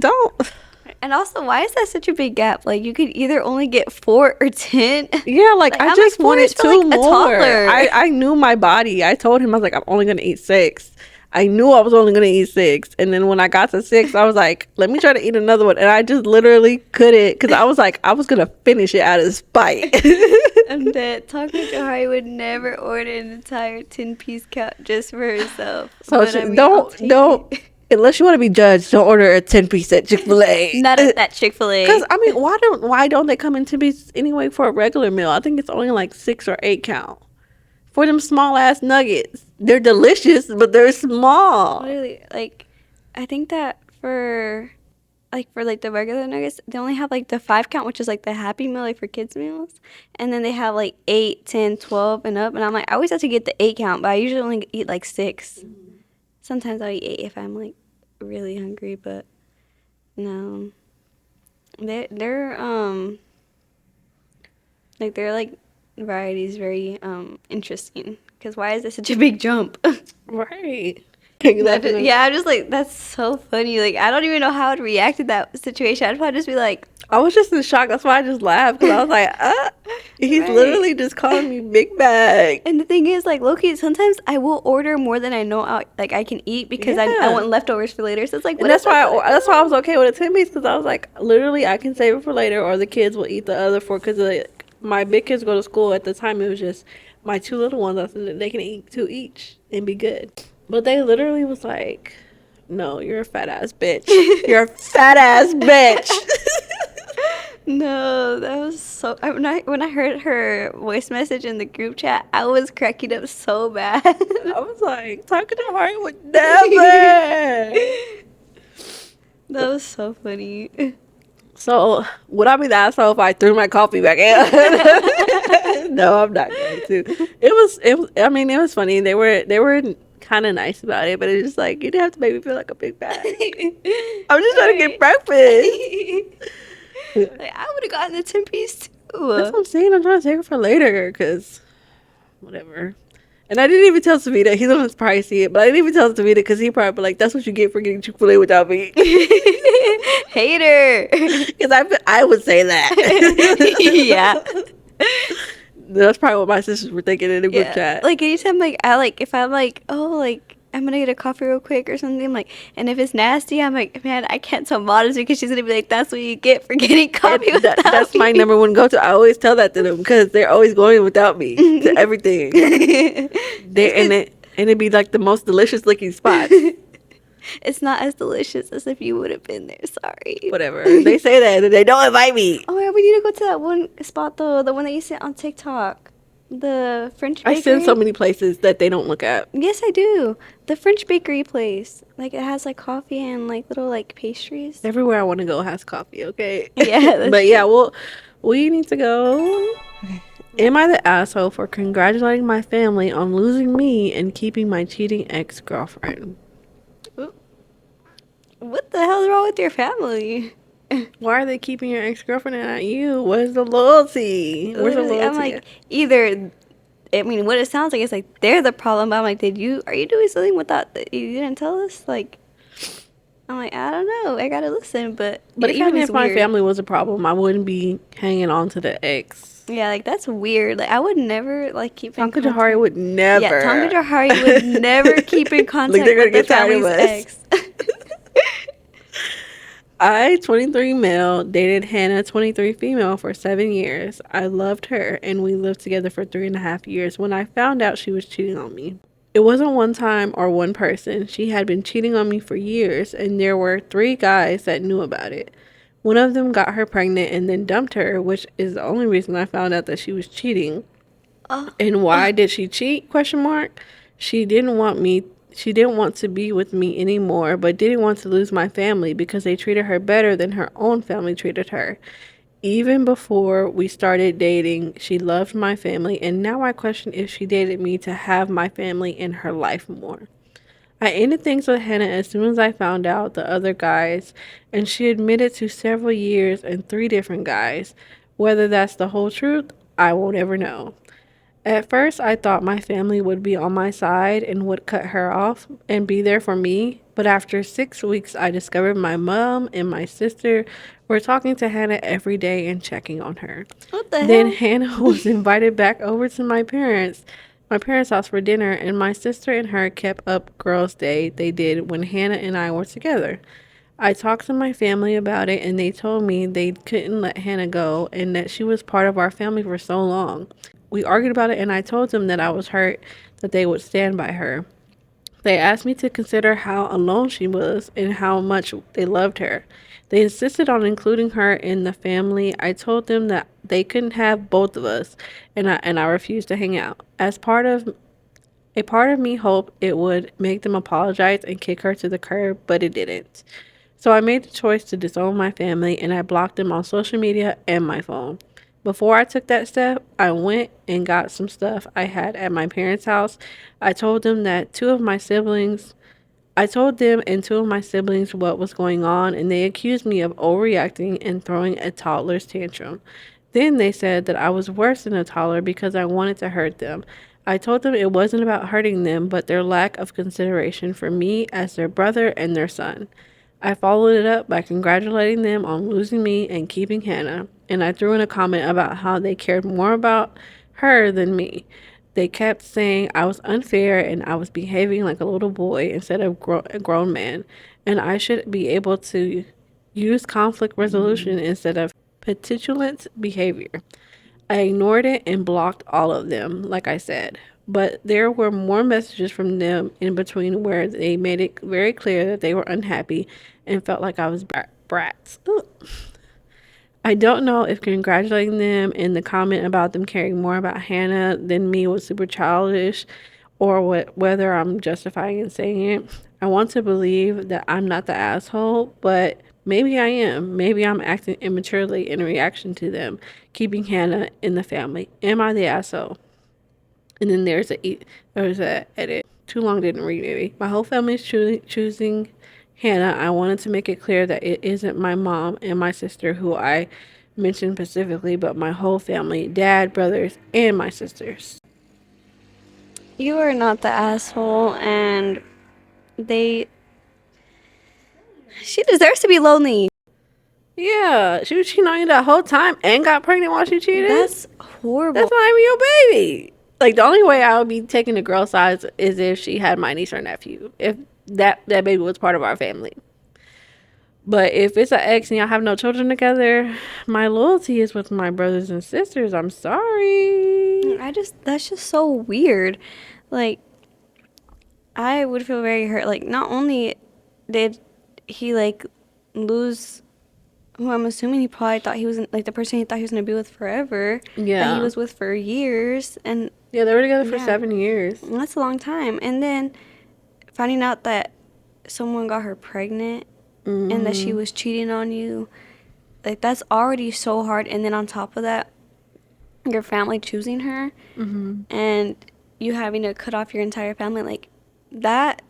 And also, why is that such a big gap? Like, you could either only get 4 or 10. Yeah, like I just wanted 2 more. Toddler. I knew my body. I told him, I was like, I'm only gonna eat 6. I knew I was only gonna ett 6, and then when I got to 6, I was like, let me try to eat another one, and I just literally couldn't because I was like, I was gonna finish it out of spite. And that Taco Jahari would never order an entire 10-piece cup just for herself. So don't. Unless you want to be judged, don't order a 10-piece at Chick-fil-A. Not at that Chick-fil-A. Because I mean, why don't they come in 10-piece anyway for a regular meal? I think it's only like 6 or 8 count for them small ass nuggets. They're delicious, but they're small. Literally, like, I think that for the regular nuggets, they only have like the 5 count, which is like the Happy Meal, like for kids meals, and then they have like 8, 10, 12 and up. And I'm like, I always have to get the 8 count, but I usually only eat like 6. Sometimes I'll eat 8 if I'm like really hungry, but no, they're like varieties very interesting, because why is this such a big jump? Right. Yeah, I'm just like, that's so funny. Like, I don't even know how I would react to that situation. I'd probably just be like, I was just in shock. That's why I just laughed, because I was like, he's right. literally just calling me Big Bag. And the thing is, like, low-key, sometimes I will order more than I know I can eat, because I want leftovers for later. So it's like, and that's why I was okay with a 10-piece, because I was like, literally, I can save it for later, or the kids will eat the other 4, because my big kids go to school. At the time, it was just my 2 little ones. I said they can eat 2 each and be good. But they literally was like, no, you're a fat ass bitch. You're a fat ass bitch. No, that was so... When I heard her voice message in the group chat, I was cracking up so bad. I was like, talking to her would never. That was so funny. So, would I be the asshole if I threw my coffee back in? No, I'm not going to. It was. I mean, it was funny. They were kind of nice about it, but it's just like, you didn't have to make me feel like a big bag. I'm just trying to get breakfast. Like, I would have gotten the 10-piece too. That's what I'm saying. I'm trying to take it for later, because whatever. And I didn't even tell Savita. He's gonna probably see it, but I didn't even tell Savita, because he probably be like, that's what you get for getting Chick-fil-A without me. Hater. Because I would say that. Yeah. That's probably what my sisters were thinking in the group chat. Like, anytime, if I'm like, oh, like, I'm gonna get a coffee real quick or something, I'm like, and if it's nasty, I'm like, man, I can't tell Modesty, because she's gonna be like, that's what you get for getting coffee without me. That's my number one go-to. I always tell that to them, because they're always going without me to everything. And it'd be like the most delicious looking spots. It's not as delicious as if you would have been there. Sorry. Whatever. They say that and they don't invite me. Oh yeah, we need to go to that one spot though, the one that you sent on TikTok. The French bakery. I send so many places that they don't look at. Yes, I do. The French bakery place. Like, it has like coffee and like little like pastries. Everywhere I want to go has coffee, okay? Yeah. But yeah, we need to go. Am I the asshole for congratulating my family on losing me and keeping my cheating ex-girlfriend? What the hell is wrong with your family? Why are they keeping your ex-girlfriend and not you? Where's the loyalty? Where's the loyalty? I'm like, either, I mean, what it sounds like is like they're the problem, but I'm like, are you doing something without, you didn't tell us? Like, I'm like, I don't know. I gotta listen, but But your even family's if my weird. family was a problem, I wouldn't be hanging on to the ex. Yeah, like that's weird. Like I would never like keep in Tonka Jahari contact. would Yeah, Tonga never. Jahari would never keep in Like, contact they're gonna with the get tired of family's us. ex. I, 23 male, dated Hannah, 23 female, for 7 years. I loved her, and we lived together for 3.5 years when I found out she was cheating on me. It wasn't one time or one person. She had been cheating on me for years, and there were 3 guys that knew about it. One of them got her pregnant and then dumped her, which is the only reason I found out that she was cheating. Oh, And why did she cheat? Question mark. She didn't want me she didn't want to be with me anymore, but didn't want to lose my family because they treated her better than her own family treated her. Even before we started dating, she loved my family, and now I question if she dated me to have my family in her life more. I ended things with Hannah as soon as I found out the other guys, and she admitted to several years and 3 different guys. Whether that's the whole truth, I won't ever know. At first, I thought my family would be on my side and would cut her off and be there for me. But after 6 weeks, I discovered my mom and my sister were talking to Hannah every day and checking on her. what the Then hell? Hannah was invited back over to my parents' house for dinner, and my sister and her kept up girls' day they did when Hannah and I were together. I talked to my family about it, and they told me they couldn't let Hannah go and that she was part of our family for so long. We argued about it, and I told them that I was hurt that they would stand by her. They asked me to consider how alone she was and how much they loved her. They insisted on including her in the family. I told them that they couldn't have both of us, and I refused to hang out. As part of me hoped it would make them apologize and kick her to the curb, but it didn't. So I made the choice to disown my family, and I blocked them on social media and my phone. Before I took that step, I went and got some stuff I had at my parents' house. I told them that two of my siblings I told them and two of my siblings what was going on, and they accused me of overreacting and throwing a toddler's tantrum. Then they said that I was worse than a toddler because I wanted to hurt them. I told them it wasn't about hurting them, but their lack of consideration for me as their brother and their son. I followed it up by congratulating them on losing me and keeping Hannah, and I threw in a comment about how they cared more about her than me. They kept saying I was unfair and I was behaving like a little boy instead of a grown man, and I should be able to use conflict resolution instead of petulant behavior. I ignored it and blocked all of them, like I said. But there were more messages from them in between where they made it very clear that they were unhappy and felt like I was brats. Ugh. I don't know if congratulating them in the comment about them caring more about Hannah than me was super childish or whether I'm justifying in saying it. I want to believe that I'm not the asshole, but maybe I am. Maybe I'm acting immaturely in reaction to them keeping Hannah in the family. Am I the asshole? And then there's a edit. Too long, didn't read maybe. My whole family is choosing Hannah. I wanted to make it clear that it isn't my mom and my sister who I mentioned specifically, but my whole family, dad, brothers, and my sisters. You are not the asshole, and they. She deserves to be lonely. Yeah, she was cheating on you the whole time and got pregnant while she cheated. That's horrible. That's not even your baby. Like, the only way I would be taking the girl sides is if she had my niece or nephew. If that baby was part of our family. But if it's an ex and y'all have no children together, my loyalty is with my brothers and sisters. I'm sorry. That's just so weird. Like, I would feel very hurt. Like, not only did he, like, lose who I'm assuming he probably thought he was, like, the person he thought he was going to be with forever, that he Yeah. was with for years, and Yeah, they were together for yeah, 7 years. that's a long time. And then finding out that someone got her pregnant and that she was cheating on you, like, that's already so hard. And then on top of that, your family choosing her and you having to cut off your entire family, like, that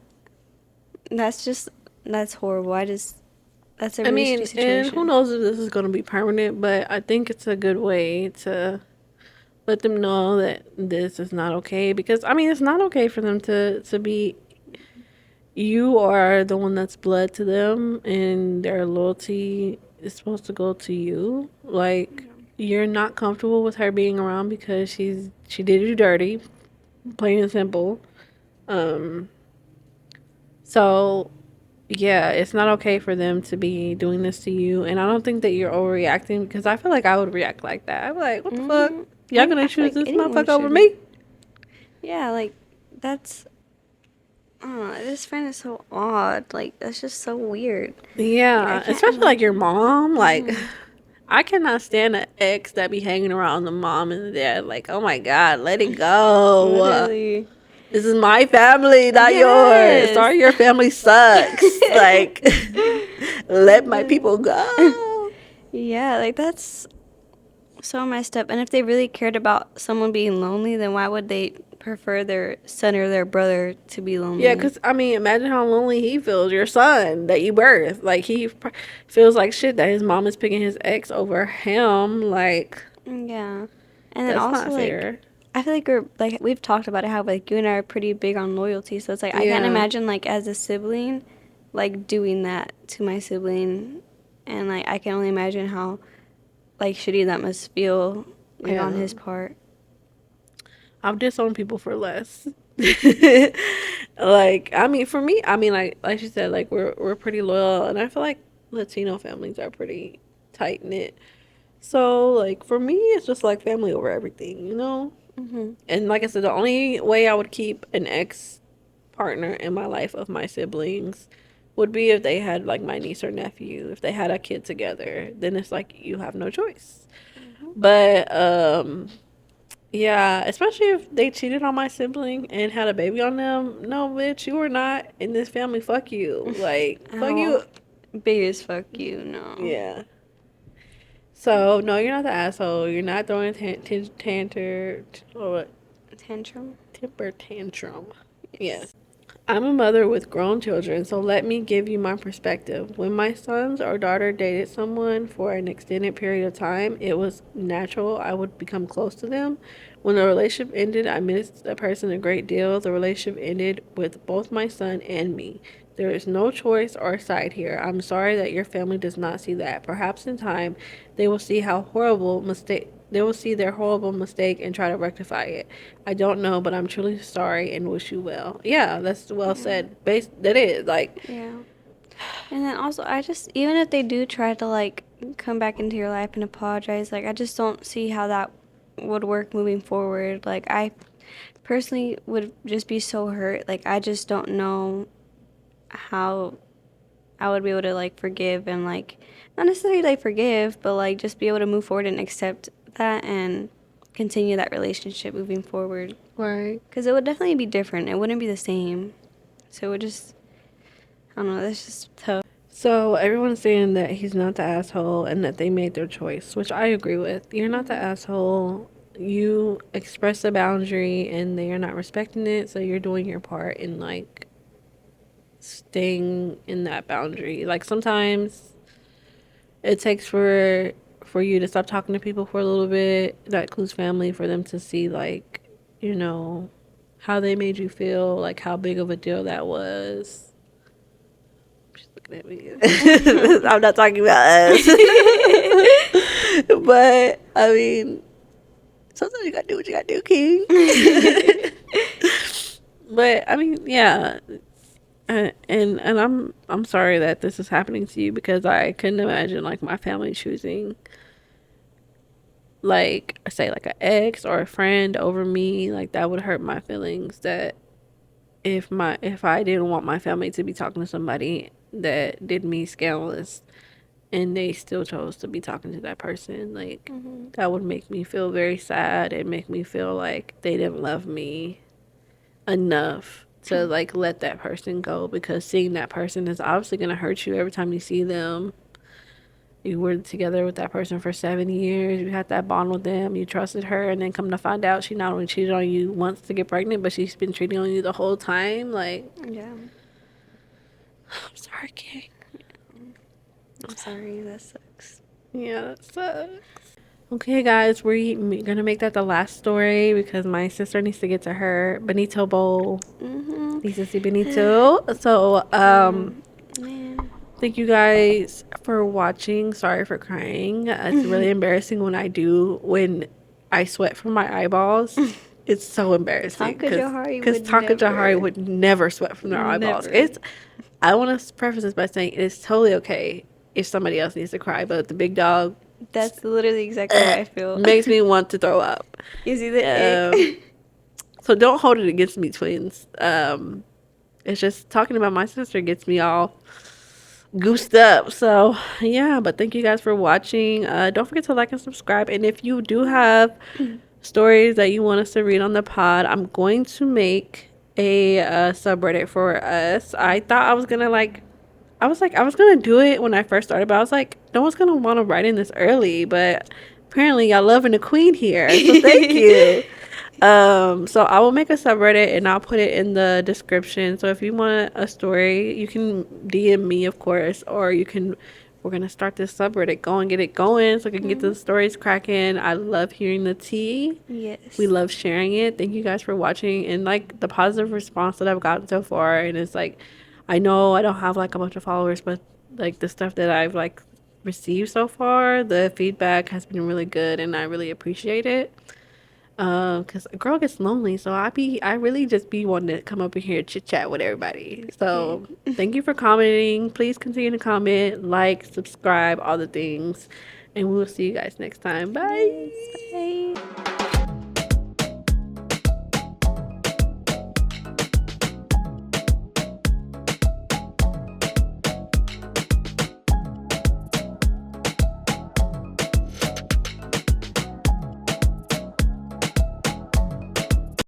that's horrible. That's a I really mean, shitty and who situation. knows if this is going to be permanent, but I think it's a good way to let them know that this is not okay because I mean, it's not okay for them to be you are the one that's blood to them, and their loyalty is supposed to go to you. Like, you're not comfortable with her being around because she did you dirty, plain and simple. Um, so yeah, it's not okay for them to be doing this to you, and I don't think that you're overreacting because I feel like I would react like that. I'm like, what the fuck? Y'all gonna I feel choose like this anyone motherfucker over should. me? Yeah, like that's. I don't know. I just find it so odd. Like that's just so weird. Like, I Yeah, can't especially like your imagine. mom. Like, I cannot stand an ex that be hanging around the mom and the dad. Like, oh my god, let it go. Literally. This is my family, not yours. Yes. Sorry, your family sucks. Like, let my people go. Yeah, like that's so messed up. And if they really cared about someone being lonely, then why would they prefer their son or their brother to be Yeah, lonely? because I mean, imagine how lonely he feels. Your son that you birthed, like feels like shit that his mom is picking his ex over him. Like, Yeah. And then that's also not like fair. I feel like we've talked about it how like you and I are pretty big on loyalty. So it's like I can't Yeah, imagine like as a sibling like doing that to my sibling, and like I can only imagine how like shitty that must feel like on yeah. his part. I've disowned people for less. Like, I mean, for me, I mean, like you said, like we're pretty loyal, and I feel like Latino families are pretty tight knit. So, like for me, it's just like family over everything, you know. Mhm. And like I said, the only way I would keep an ex partner in my life of my siblings would be if they had like my niece or nephew, if they had a kid together. Then it's like you have no choice. But yeah, especially if they cheated on my sibling and had a baby on them. No, bitch, you are not in this family. Fuck you. Like, fuck Oh, you. big as fuck you, no. Yeah. So, no, you're not the asshole. You're not throwing or what? Tantrum? Temper tantrum. Yes. Yes. I'm a mother with grown children, so let me give you my perspective. When my sons or daughter dated someone for an extended period of time, it was natural I would become close to them. When the relationship ended, I missed the person a great deal. The relationship ended with both my son and me. There is no choice or side here. I'm sorry that your family does not see that. Perhaps in time, they will see how horrible mistake they will see their horrible mistake and try to rectify it. I don't know, but I'm truly sorry and wish you well. Yeah, that's well Yeah. said. That is like, Yeah. And then also, I just, even if they do try to, like, come back into your life and apologize, like, I just don't see how that would work moving forward. Like, I personally would just be so hurt. Like, I just don't know how I would be able to, like, forgive and, like, not necessarily, like, forgive, but, like, just be able to move forward and accept that and continue that relationship moving forward. right. Because it would definitely be different. It wouldn't be the same. So it would just, I don't know, that's just tough. So everyone's saying that he's not the asshole and that they made their choice, which I agree with. You're not the asshole. You express a boundary and they are not respecting it, so you're doing your part in like staying in that boundary. Like sometimes it takes for you to stop talking to people for a little bit. That includes family for them to see like, you know, how they made you feel, like how big of a deal that was. She's looking at me. I'm not talking about us. But I mean, sometimes you gotta do what you gotta do, King. But I mean, yeah. And I'm sorry that this is happening to you because I couldn't imagine like my family choosing like say like an ex or a friend over me. Like that would hurt my feelings that if I didn't want my family to be talking to somebody that did me scandalous and they still chose to be talking to that person, like that would make me feel very sad and make me feel like they didn't love me enough to like let that person go, because seeing that person is obviously going to hurt you every time you see them. You were together with that person for 7 years. You had that bond with them. You trusted her, and then come to find out she not only cheated on you once to get pregnant, but she's been cheating on you the whole time. Like, Yeah. I'm sorry, King. I'm sorry, that sucks. Yeah, that sucks. Okay, guys, we're gonna make that the last story because my sister needs to get to her Benito Bowl. Needs to see Benito. So, Man. thank you guys for watching. Sorry for crying. It's really embarrassing when I sweat from my eyeballs. It's so embarrassing Taka Johari would Taka Jahari never. would never sweat from their eyeballs. Never. I want to preface this by saying it is totally okay if somebody else needs to cry, but the big dog That's literally exactly how I feel. makes me want to throw up. You see the ick? So don't hold it against me, twins. It's just talking about my sister gets me all goosed up. So yeah, but thank you guys for watching. Don't forget to like and subscribe. And if you do have stories that you want us to read on the pod, I'm going to make a subreddit for us. I thought I was gonna I was gonna do it when I first started, but I was like, no one's gonna want to write in this early. But apparently, y'all loving the queen here, so thank you. So I will make a subreddit and I'll put it in the description. So if you want a story, you can DM me, of course, or you can. We're gonna start this subreddit, go and get it going, so we can get the stories cracking. I love hearing the tea. Yes. We love sharing it. Thank you guys for watching and like the positive response that I've gotten so far. And it's like, I know I don't have like a bunch of followers, but like the stuff that I've like received so far, the feedback has been really good, and I really appreciate it. Cause a girl gets lonely, so I really just be wanting to come up in here chit chat with everybody. So thank you for commenting. Please continue to comment, like, subscribe, all the things, and we will see you guys next time. Bye. Yes, bye.